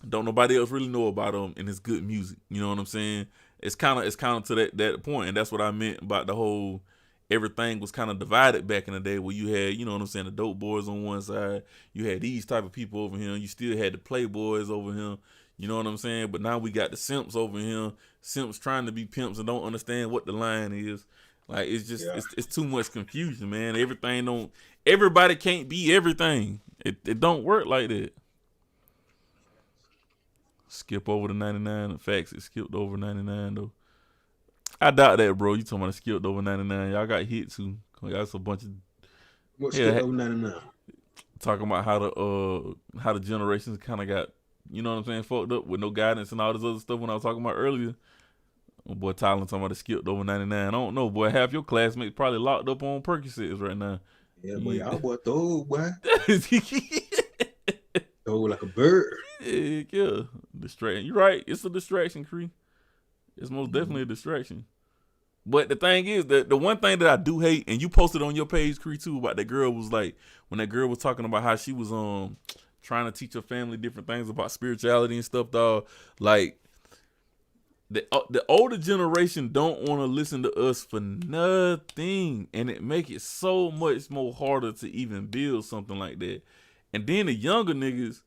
don't nobody else really know about them, and it's good music. You know what I'm saying? It's kind of to that point, and that's what I meant about the whole. Everything was kind of divided back in the day where you had, you know what I'm saying, the dope boys on one side, you had these type of people over here, you still had the playboys over here, you know what I'm saying? But now we got the simps over here, simps trying to be pimps and don't understand what the line is. Like, it's just, it's too much confusion, man. Everybody can't be everything. It don't work like that. Skip over the 99. In fact, it skipped over 99 though. I doubt that, bro. You talking about skipped over 99. Y'all got hit too. That's a bunch of skipped over 99. Talking about how the generations kind of got, you know what I'm saying, fucked up with no guidance and all this other stuff when I was talking about earlier. Oh, boy, Tyler talking about it skipped over 99. I don't know, boy. Half your classmates probably locked up on Percocets right now. Yeah, boy, y'all boy throw, boy. Throw like a bird. Yeah. Distraction. You're right. It's a distraction, Cree. It's most definitely a distraction. But the thing is, the one thing that I do hate, and you posted on your page, Cree, too, about that girl was like, when that girl was talking about how she was trying to teach her family different things about spirituality and stuff, dog. Like, the older generation don't want to listen to us for nothing, and it make it so much more harder to even build something like that. And then the younger niggas,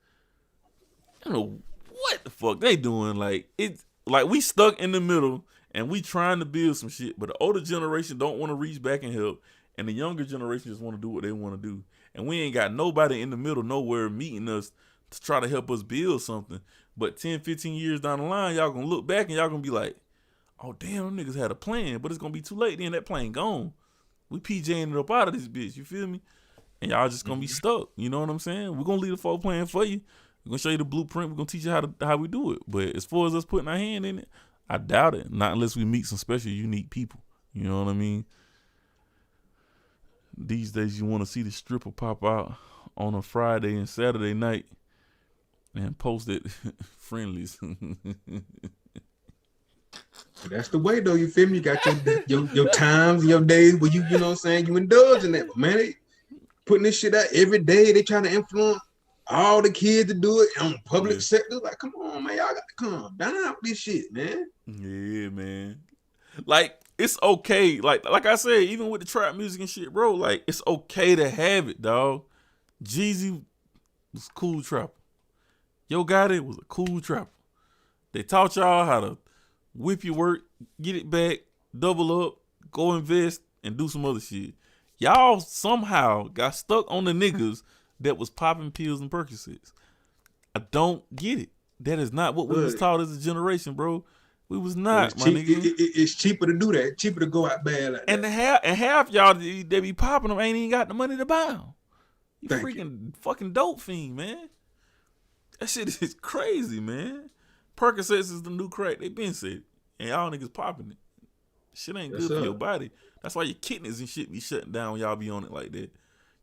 I don't know what the fuck they doing. Like, it's like we stuck in the middle and we trying to build some shit, but the older generation don't want to reach back and help, and the younger generation just want to do what they want to do. And we ain't got nobody in the middle nowhere meeting us to try to help us build something. But 10, 15 years down the line, y'all gonna look back and y'all gonna be like, oh damn, them niggas had a plan, but it's gonna be too late then. That plane gone. We PJing it up out of this bitch, you feel me? And y'all just gonna be stuck, you know what I'm saying? We're gonna leave the full plan for you. We're gonna show you the blueprint. We're gonna teach you how we do it. But as far as us putting our hand in it, I doubt it. Not unless we meet some special, unique people. You know what I mean? These days, you want to see the stripper pop out on a Friday and Saturday night and post it friendlies. That's the way, though. You feel me? You got your times, your days where you know what I'm saying, you indulge in that. But man, they putting this shit out every day. They trying to influence all the kids to do it on public sector. Like, come on, man. Y'all got to calm down with this shit, man. Yeah, man. Like, it's okay. Like I said, even with the trap music and shit, bro, like, it's okay to have it, dog. Jeezy was cool trapper. Yo Gotti was a cool trapper. They taught y'all how to whip your work, get it back, double up, go invest, and do some other shit. Y'all somehow got stuck on the niggas that was popping pills and Percocets. I don't get it. That is not what we was taught as a generation, bro. We was not, my nigga. It's cheaper to do that. It's cheaper to go out bad like that. And half y'all that be popping them ain't even got the money to buy them. You freaking fucking dope fiend, man. That shit is crazy, man. Percocets is the new crack. They been said. And y'all niggas popping it. Shit ain't good for your body. That's why your kidneys and shit be shutting down when y'all be on it like that.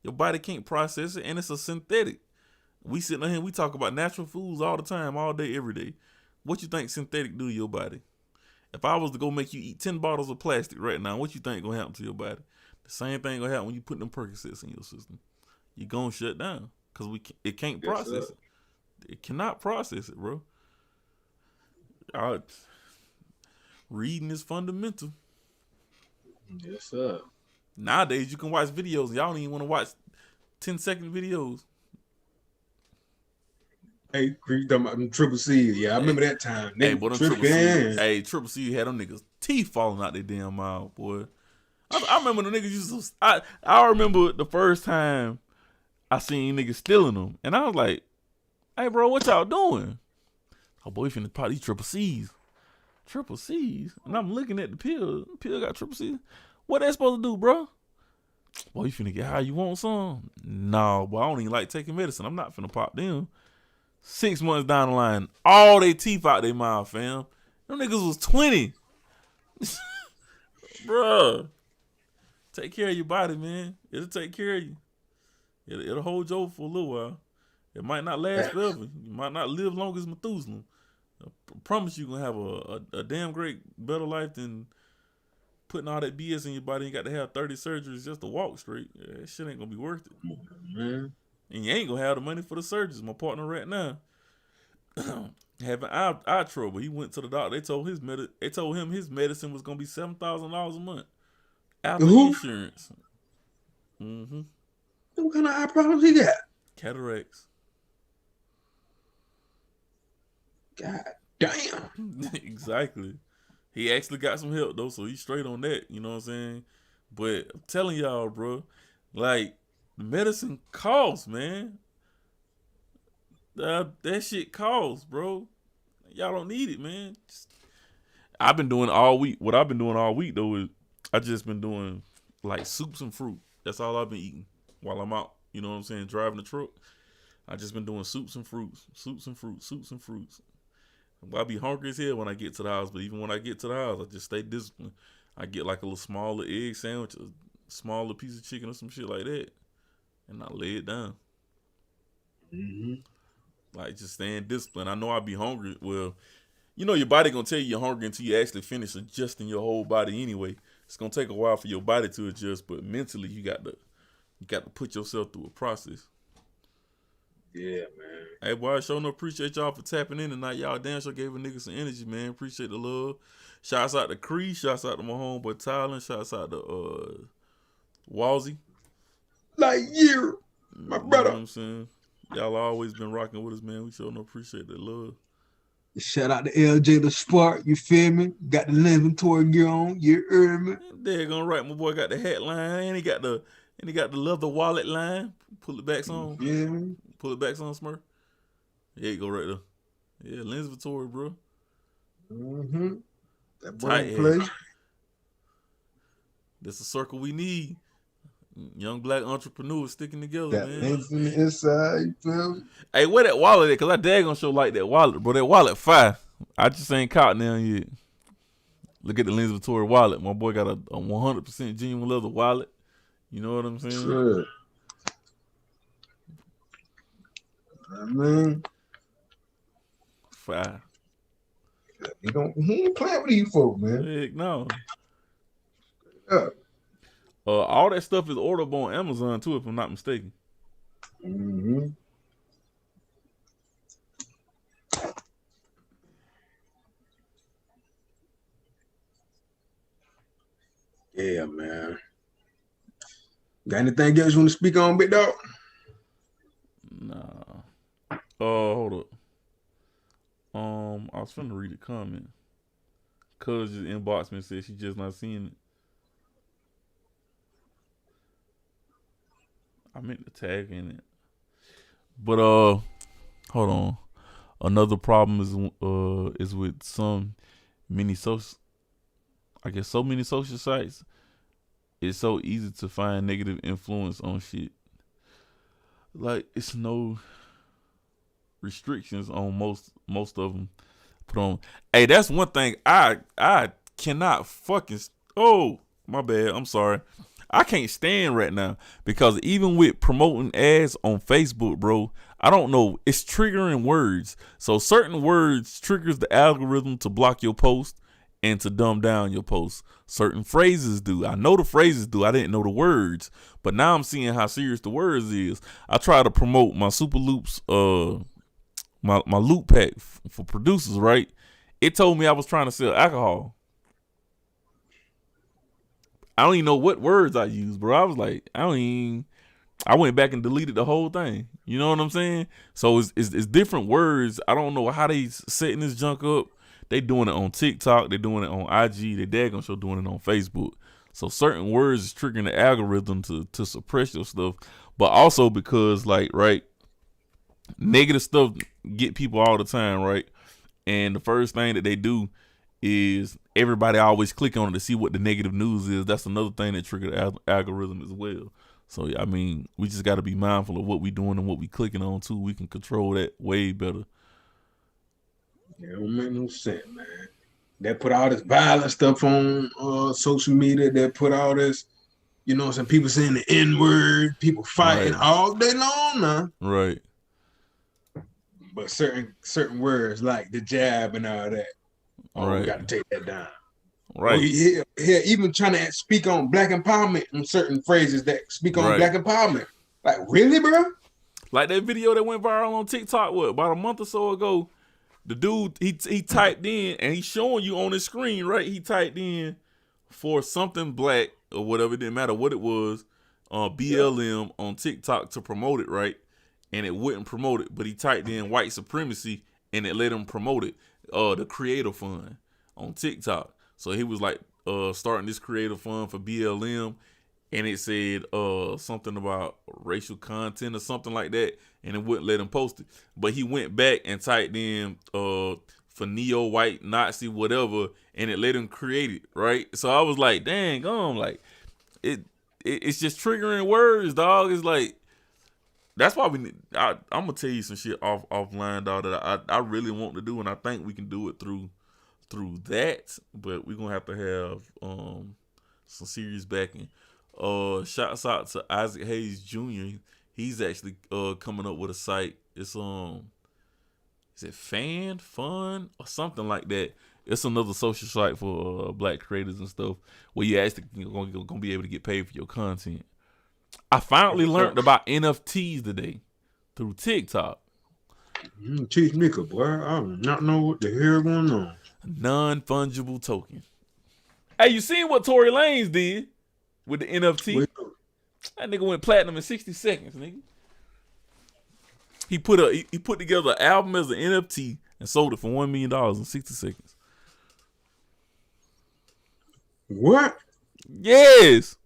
Your body can't process it, and it's a synthetic. We sitting here, we talk about natural foods all the time, all day, every day. What you think synthetic do to your body? If I was to go make you eat 10 bottles of plastic right now, what you think gonna happen to your body? The same thing gonna happen when you put them Percocets in your system. You gonna shut down because it can't process it. It cannot process it, bro. Reading is fundamental. Yes, sir. Nowadays, you can watch videos. Y'all don't even want to watch 10-second videos. Hey, you talking about them Triple C? Yeah, I remember that time. Hey, boy, them Triple C had them niggas teeth falling out their damn mouth, boy. I remember the niggas used to. I remember the first time I seen niggas stealing them, and I was like, "Hey, bro, what y'all doing?" Oh, boy, you finna pop these triple C's. Triple C's? And I'm looking at the pill. The pill got triple C's. What they supposed to do, bro? Boy, you finna get high. You want some? No, but I don't even like taking medicine. I'm not finna pop them. 6 months down the line, all they teeth out their mouth, fam. Them niggas was 20. Bruh. Take care of your body, man. It'll take care of you. It'll hold you over for a little while. It might not last forever. You might not live long as Methuselah. I promise you're going to have a damn great, better life than putting all that BS in your body. You got to have 30 surgeries just to walk straight. Yeah, that shit ain't going to be worth it. Man. And you ain't going to have the money for the surgeries. My partner right now having eye trouble. He went to the doctor. They told him his medicine was going to be $7,000 a month after insurance. Mm-hmm. What kind of eye problems he got? Cataracts. God damn. Exactly. He actually got some help though, so he's straight on that. You know what I'm saying? But I'm telling y'all, bro, like medicine costs, man. That shit costs, bro. Y'all don't need it, man. I've been doing all week. What I've been doing all week though is I just been doing like soups and fruit. That's all I've been eating while I'm out. You know what I'm saying? Driving the truck. I just been doing soups and fruits. I be hungry as hell when I get to the house, but even when I get to the house, I just stay disciplined. I get like a little smaller egg sandwich, a smaller piece of chicken or some shit like that, and I lay it down. Mm-hmm. Like just staying disciplined. I know I be hungry. Well, you know your body gonna tell you you're hungry until you actually finish adjusting your whole body anyway. It's gonna take a while for your body to adjust, but mentally you got to put yourself through a process. Yeah, man. Hey, boy, I sure no appreciate y'all for tapping in tonight. Y'all damn sure gave a nigga some energy, man. Appreciate the love. Shouts out to Cree. Shouts out to my homeboy Tyler. Shouts out to Walsey. Like you, my brother. You know what I'm saying? Y'all always been rocking with us, man. We sure no appreciate that love. Shout out to LJ the Spark, you feel me? Got the inventory gear on, you heard me? They're gonna right. My boy got the hat line, and he got the leather wallet line. Pull it back on. Yeah. Pull it back on, Smurf. There you go, right there. Yeah, Lens Vittori, bro. Mm-hmm. That Tight play. That's the circle we need. Young black entrepreneurs sticking together, Got man. things in the inside, you feel me? Hey, where that wallet at? Cause I daggone sure like that wallet, bro. That wallet fire. I just ain't caught now yet. Look at the Lens Vittori wallet. My boy got a 100% genuine leather wallet. You know what I'm saying? Sure. I mean, Fire. He ain't playing with you folk, man. Heck no. Yeah. All that stuff is orderable on Amazon too, if I'm not mistaken. Mm-hmm. Yeah, man. Got anything else you want to speak on, big dog? Nah. Hold up. I was finna read a comment. Cuz just inboxed me and said she just not seeing it. I meant to tag in it. But hold on. Another problem is with so many social sites. It's so easy to find negative influence on shit. Like it's no restrictions on most of them put on. Hey, that's one thing I cannot fucking. Oh, my bad. I'm sorry. I can't stand right now because even with promoting ads on Facebook, bro, I don't know. It's triggering words. So certain words triggers the algorithm to block your post and to dumb down your post. Certain phrases do. I know the phrases do. I didn't know the words. But now I'm seeing how serious the words is. I try to promote my Super Loops, my loop pack for producers, right? It told me I was trying to sell alcohol. I don't even know what words I used, bro. I was like, I went back and deleted the whole thing. You know what I'm saying? So it's different words. I don't know how they setting this junk up. They doing it on TikTok. They doing it on IG. They daggone sure doing it on Facebook. So certain words is triggering the algorithm to suppress your stuff, but also because like right, negative stuff get people all the time, right? And the first thing that they do is everybody always click on it to see what the negative news is. That's another thing that triggered the algorithm as well. So I mean, we just got to be mindful of what we doing and what we clicking on too. We can control that way better. It don't make no sense, man. They put all this violent stuff on social media. They put all this, you know, some people saying the N-word, people fighting all day long now. Right. But certain words like the jab and all that, we got to take that down. Right. Even trying to speak on black empowerment on certain phrases that speak on black empowerment. Like, really, bro? Like that video that went viral on TikTok, about a month or so ago? The dude, he typed in, and he's showing you on his screen, right? He typed in for something black or whatever, it didn't matter what it was, BLM on TikTok to promote it, right? And it wouldn't promote it, but he typed in white supremacy, and it let him promote it, the Creator Fund on TikTok. So he was like starting this Creator Fund for BLM, and it said something about racial content or something like that, and it wouldn't let him post it. But he went back and typed in for neo-white Nazi whatever, and it let him create it, right? So I was like, dang, like it's just triggering words, dog. It's like, that's why I'm gonna tell you some shit offline, dog, that I really want to do, and I think we can do it through that, but we're gonna have to have some serious backing. Shouts out to Isaac Hayes Jr. He's actually coming up with a site. It's is it Fan Fun or something like that? It's another social site for black creators and stuff where you actually gonna be able to get paid for your content. I finally learned about NFTs today through TikTok. Teach me, boy. I do not know what the hell going on. Non-fungible token. Hey, you seen what Tory Lanez did with the NFT? That nigga went platinum in 60 seconds, nigga. He put together an album as an NFT and sold it for $1 million in 60 seconds. What? Yes.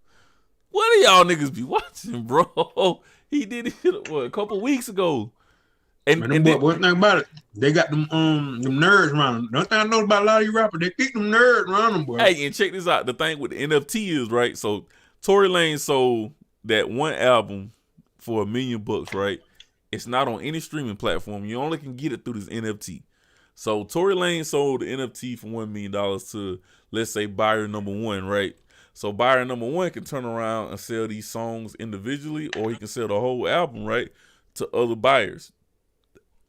What do y'all niggas be watching, bro? He did it a couple weeks ago. And one thing about it, they got them nerds around them. Nothing I know about a lot of you rappers, they keep them nerds around them, boy. Hey, and check this out. The thing with the NFT is, right? So Tory Lanez sold that one album for $1 million, right? It's not on any streaming platform. You only can get it through this NFT. So Tory Lanez sold the NFT for $1 million to, let's say, buyer number one, right? So buyer number one can turn around and sell these songs individually, or he can sell the whole album, right, to other buyers.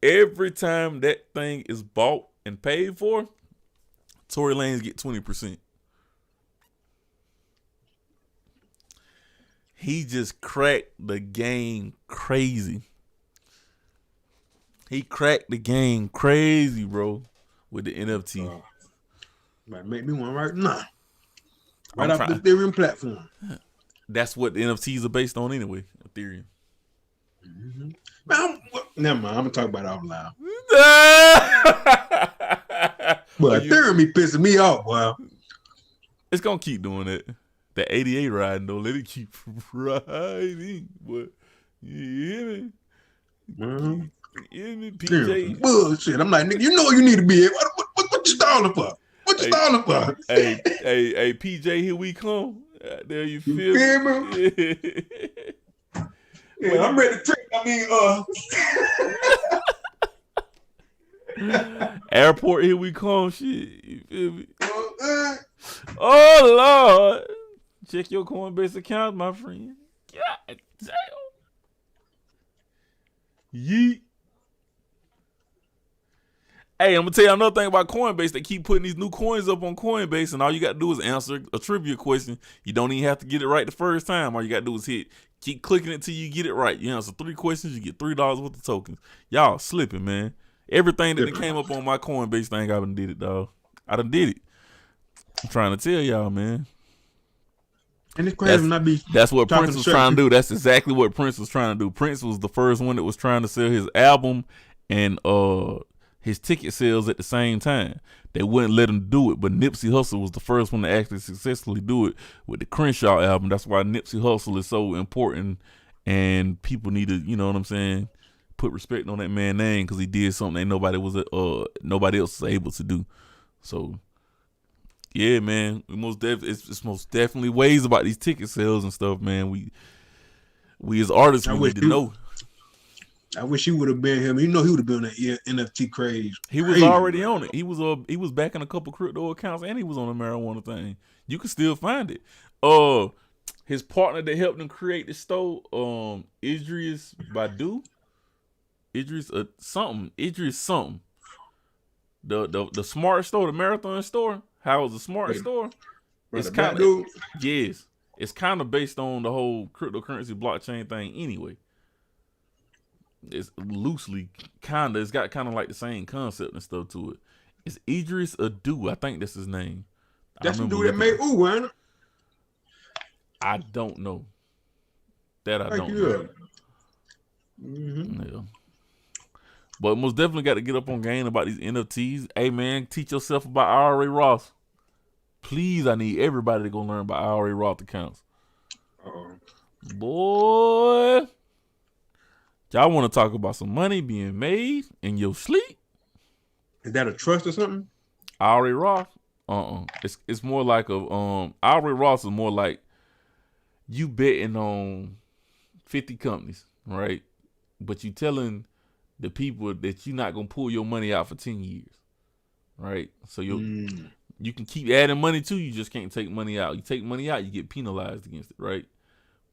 Every time that thing is bought and paid for, Tory Lanez get 20%. He just cracked the game crazy. He cracked the game crazy, bro, with the NFT. Might make me one right now. Right off the Ethereum platform. That's what the NFTs are based on anyway, Ethereum. Mm-hmm. Man, never mind. I'm gonna talk about it out loud. But Ethereum be pissing me off, boy. It's gonna keep doing it. The 88 riding though, let it keep riding. But you hear me? Mm-hmm. You hear me, PJ? Bullshit. I'm like, nigga, you know you need to be here. What you stalling for? What you stalling for? Hey, PJ, here we come. There you feel me? Yeah, I'm ready to trick. Airport, here we come. Shit, you feel me? Oh Lord, check your Coinbase account, my friend. God damn. Yeet. Hey, I'm gonna tell you another thing about Coinbase. They keep putting these new coins up on Coinbase, and all you gotta do is answer a trivia question. You don't even have to get it right the first time. All you gotta do is keep clicking it till you get it right. You answer 3 questions, you get $3 worth of tokens. Y'all slipping, man. Everything that came up on my Coinbase thing, I done did it, dog. I done did it. I'm trying to tell y'all, man. And it's crazy when I be. That's what Prince was trying to do. That's exactly what Prince was trying to do. Prince was the first one that was trying to sell his album and his ticket sales at the same time. They wouldn't let him do it, but Nipsey Hussle was the first one to actually successfully do it with the Crenshaw album. That's why Nipsey Hussle is so important, and people need to, you know what I'm saying, put respect on that man's name because he did something that nobody else was able to do. So, yeah, man, it's most definitely ways about these ticket sales and stuff, man. We as artists, we need to know. I wish he would have been him. You know, he would have been on that NFT craze. He was already on it. He was backing a couple crypto accounts, and he was on the marijuana thing. You can still find it. His partner that helped him create the store, Idris Badu, Idris something. The smart store, the marathon store. How is the smart store? It's kind of It's kind of based on the whole cryptocurrency blockchain thing anyway. It's loosely it's got kind of like the same concept and stuff to it. It's Idris Adu, I think that's his name. That's the dude that made Ooh, ain't it? I don't know. That I don't know. Mm-hmm. Yeah. But most definitely got to get up on game about these NFTs. Hey man, teach yourself about IRA Roth. Please, I need everybody to go learn about IRA Roth accounts. Boy. Y'all want to talk about some money being made in your sleep? Is that a trust or something? IRA Roth? It's more like IRA Roth is more like you betting on 50 companies, right? But you telling the people that you're not gonna pull your money out for 10 years, right? So you can keep adding money to, you just can't take money out. You take money out, you get penalized against it, right?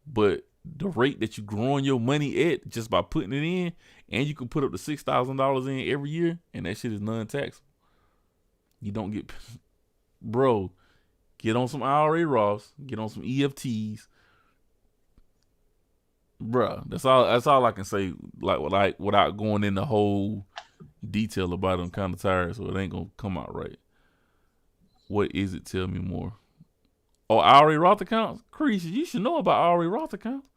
But the rate that you're growing your money at just by putting it in, and you can put up to $6,000 in every year, and that shit is non-taxable. You don't get, bro. Get on some IRA Roths, get on some EFTs, bruh. That's all I can say. Like without going into whole detail about it. I'm kind of tired, so it ain't gonna come out right. What is it? Tell me more. Oh, IRA Roth accounts, Crease. You should know about IRA Roth accounts.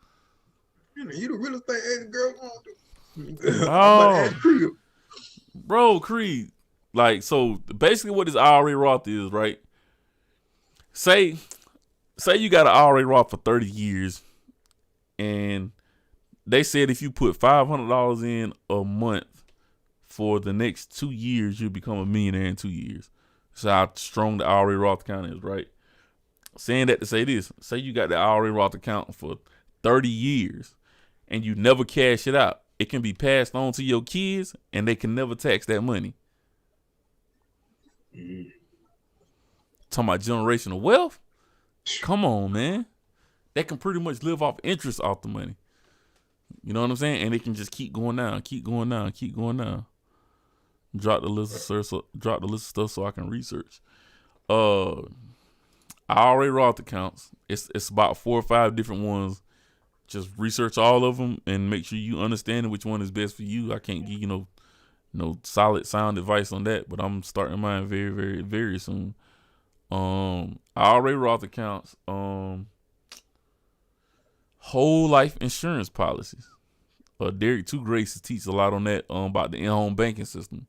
You the real estate agent, girl. Oh, bro, Creed. Like, so basically, what this IRA Roth is, right? Say you got an IRA Roth for 30 years, and they said if you put $500 in a month for the next 2 years, you'll become a millionaire in 2 years. That's how strong the IRA Roth account is, right? Saying that to say this, say you got the IRA Roth account for 30 years and you never cash it out. It can be passed on to your kids and they can never tax that money. Talking about generational wealth? Come on, man. They can pretty much live off interest off the money. You know what I'm saying? And it can just keep going down, keep going down, keep going down. Drop the list of stuff so I can research. IRA Roth accounts. It's about 4 or 5 different ones. Just research all of them and make sure you understand which one is best for you. I can't give you no solid sound advice on that, but I'm starting mine very, very, very soon. IRA Roth accounts. Whole life insurance policies. Derek Two Graces teaches a lot on that. About the in-home banking system.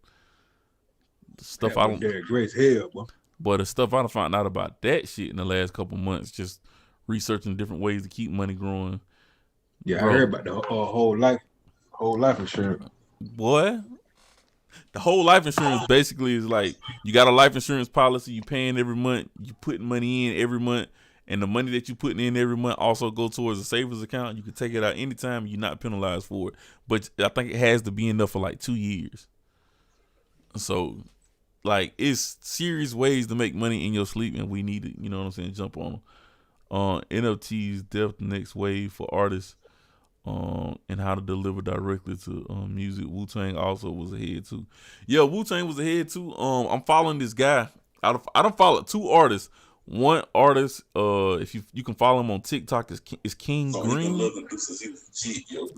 Stuff I don't. Derek Grace hell, boy. But the stuff I found out about that shit in the last couple months, just researching different ways to keep money growing. Yeah, bro. I heard about the whole life insurance. Boy, the whole life insurance basically is like you got a life insurance policy, you paying every month, you putting money in every month, and the money that you putting in every month also go towards a savings account. You can take it out anytime, you're not penalized for it. But I think it has to be enough for like 2 years. So, like, it's serious ways to make money in your sleep, and we need to, you know what I'm saying, jump on them. NFTs, depth, next wave for artists, and how to deliver directly to music. Wu-Tang also was ahead too. Yeah, Wu-Tang was ahead too. I'm following this guy. I don't follow 2 artists. One artist, if you can follow him on TikTok, is King Green.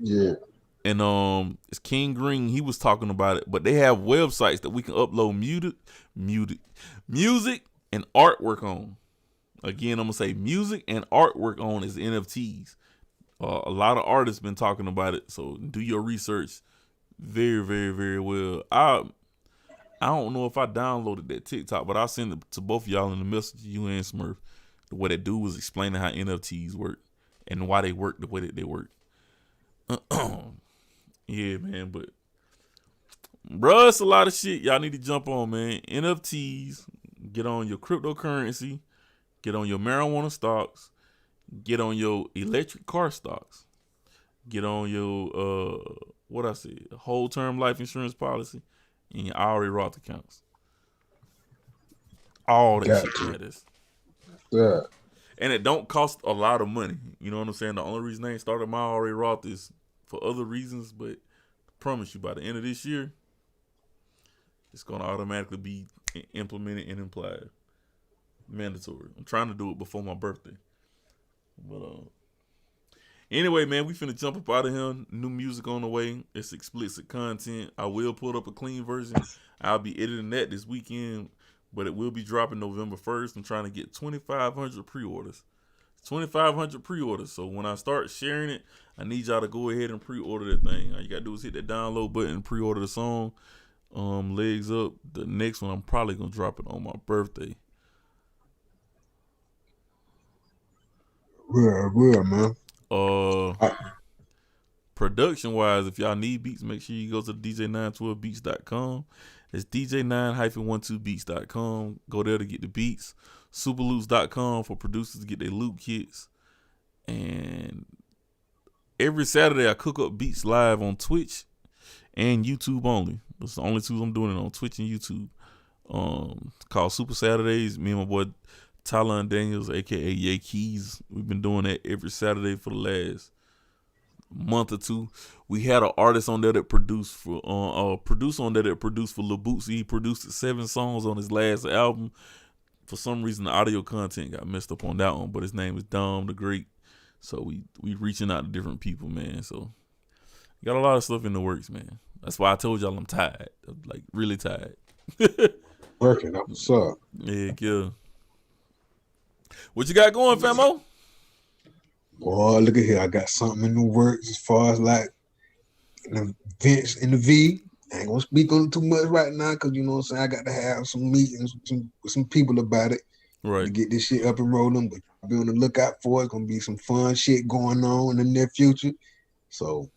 Yeah. And it's King Green. He was talking about it, but they have websites that we can upload music and artwork on. Again, I'm gonna say music and artwork on is NFTs. A lot of artists been talking about it, so do your research very, very, very well. I don't know if I downloaded that TikTok, but I'll send it to both of y'all in the message, you and Smurf. What that dude was explaining how NFTs work and why they work the way that they work. Yeah, man, but bruh, it's a lot of shit y'all need to jump on, man. NFTs, get on your cryptocurrency, get on your marijuana stocks, get on your electric car stocks, get on your whole term life insurance policy, and your IRA Roth accounts. All that shit matters. Yeah. And it don't cost a lot of money. You know what I'm saying? The only reason I ain't started my IRA Roth is for other reasons, but I promise you by the end of this year, it's gonna automatically be implemented and implied. Mandatory. I'm trying to do it before my birthday. But anyway, man, we finna jump up out of here. New music on the way. It's explicit content. I will put up a clean version. I'll be editing that this weekend, but it will be dropping November 1st. I'm trying to get 2,500 pre-orders. 2,500 pre-orders. So when I start sharing it, I need y'all to go ahead and pre-order that thing. All you gotta do is hit that download button and pre-order the song. Legs Up. The next one, I'm probably gonna drop it on my birthday. Yeah, man. Production wise, if y'all need beats, make sure you go to dj912beats.com. It's dj9-12beats.com. Go there to get the beats. Superloops.com for producers to get their loop kits. And every Saturday I cook up beats live on Twitch and YouTube only. That's the only two I'm doing it on, Twitch and YouTube. Called Super Saturdays. Me and my boy Tyler Daniels, aka Ye Keys. We've been doing that every Saturday for the last month or two. We had an artist on there that produced for Lil Bootsy. He produced 7 songs on his last album. For some reason, the audio content got messed up on that one, but his name is Dom the Great. So we reaching out to different people, man. So got a lot of stuff in the works, man. That's why I told y'all I'm tired. I'm like really tired. Working, that's what's up. Yeah. What you got going, famo? Boy, look at here. I got something in the works as far as like events in the V. I ain't gonna speak on it too much right now because you know what I'm saying. I got to have some meetings with some people about it, right, to get this shit up and rolling. But be on the lookout for it. It's gonna be some fun shit going on in the near future. So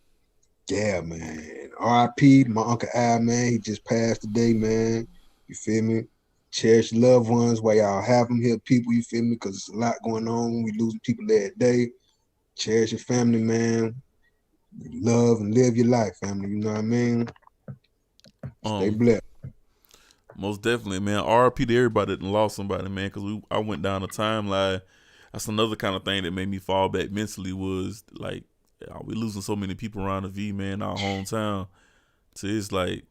yeah, man. R.I.P. my Uncle Al, man. He just passed today, man. You feel me? Cherish your loved ones while y'all have them here, people. You feel me? Because it's a lot going on. We losing people every day. Cherish your family, man. Love and live your life, family. You know what I mean? Stay blessed. Most definitely, man. RIP to everybody that lost somebody, man. Because I went down a timeline. That's another kind of thing that made me fall back mentally was like, we losing so many people around the V, man, our hometown. So it's like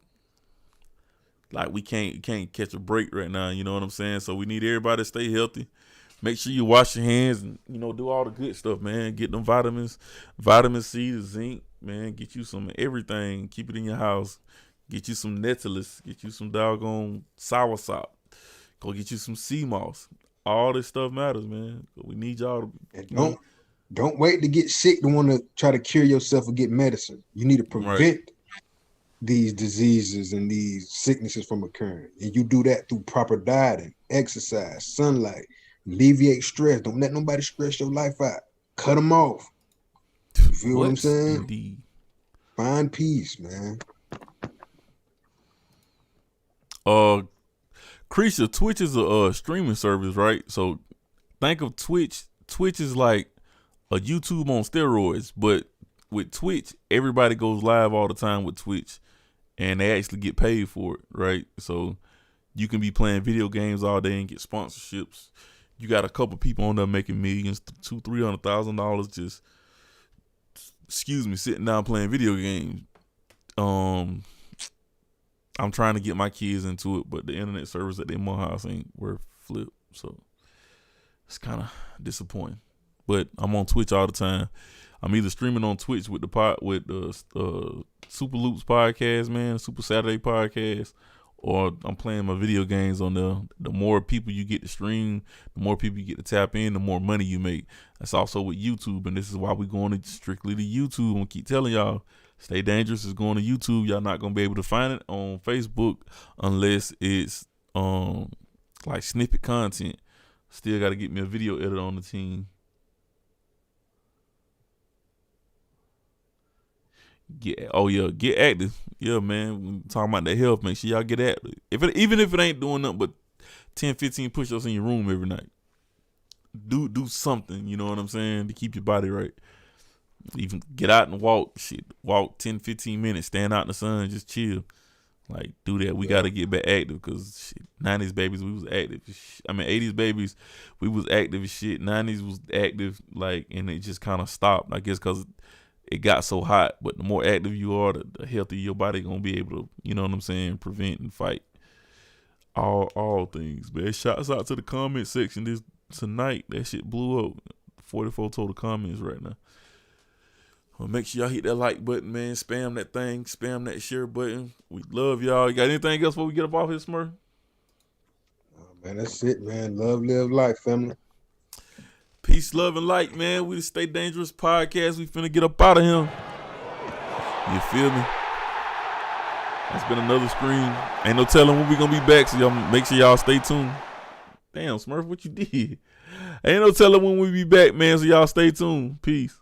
we can't catch a break right now. You know what I'm saying? So we need everybody to stay healthy. Make sure you wash your hands and, you know, do all the good stuff, man. Get them vitamins, vitamin C, the zinc, man. Get you some everything. Keep it in your house. Get you some Nettalis. Get you some doggone soursop. Go get you some sea moss. All this stuff matters, man. We need y'all to. Don't wait to get sick to want to try to cure yourself or get medicine. You need to prevent these diseases and these sicknesses from occurring. And you do that through proper dieting, exercise, sunlight, alleviate stress. Don't let nobody stress your life out. Cut them off. You feel what I'm saying? Indeed. Find peace, man. Creature, Twitch is a streaming service, right? So think of Twitch. Twitch is like a YouTube on steroids, but with Twitch, everybody goes live all the time with Twitch, and they actually get paid for it, right? So you can be playing video games all day and get sponsorships. You got a couple people on there making millions, $200,000-$300,000 just, sitting down playing video games. I'm trying to get my kids into it, but the internet service at their mom house ain't worth flip, so it's kind of disappointing. But I'm on Twitch all the time. I'm either streaming on Twitch with the Super Loops podcast, man, Super Saturday podcast, or I'm playing my video games on there. The more people you get to stream, the more people you get to tap in, the more money you make. That's also with YouTube, and this is why we're going strictly to YouTube. I'm gonna keep telling y'all, Stay Dangerous is going to YouTube. Y'all not gonna be able to find it on Facebook unless it's like snippet content. Still got to get me a video editor on the team. Get active. Yeah, man. When talking about that health, make sure y'all get active. Even if it ain't doing nothing but 10, 15 push-ups in your room every night. Do something, you know what I'm saying, to keep your body right. Even get out and walk. Walk 10, 15 minutes. Stand out in the sun. Just chill. Like, do that. We got to get back active because 90s babies, we was active. 80s babies, we was active as shit. 90s was active, like, and it just kind of stopped, I guess, because it got so hot. But the more active you are, the healthier your body going to be able to, you know what I'm saying, prevent and fight all things, man. Shouts out to the comment section tonight. That shit blew up. 44 total comments right now. Well, make sure y'all hit that like button, man. Spam that thing. Spam that share button. We love y'all. You got anything else before we get up off here, Smurf? Oh, man, that's it, man. Love, live, life, family. Peace, love, and light, man. We the Stay Dangerous podcast. We finna get up out of here. You feel me? That's been another screen. Ain't no telling when we gonna be back, so y'all make sure y'all stay tuned. Damn, Smurf, what you did? Ain't no telling when we be back, man, so y'all stay tuned. Peace.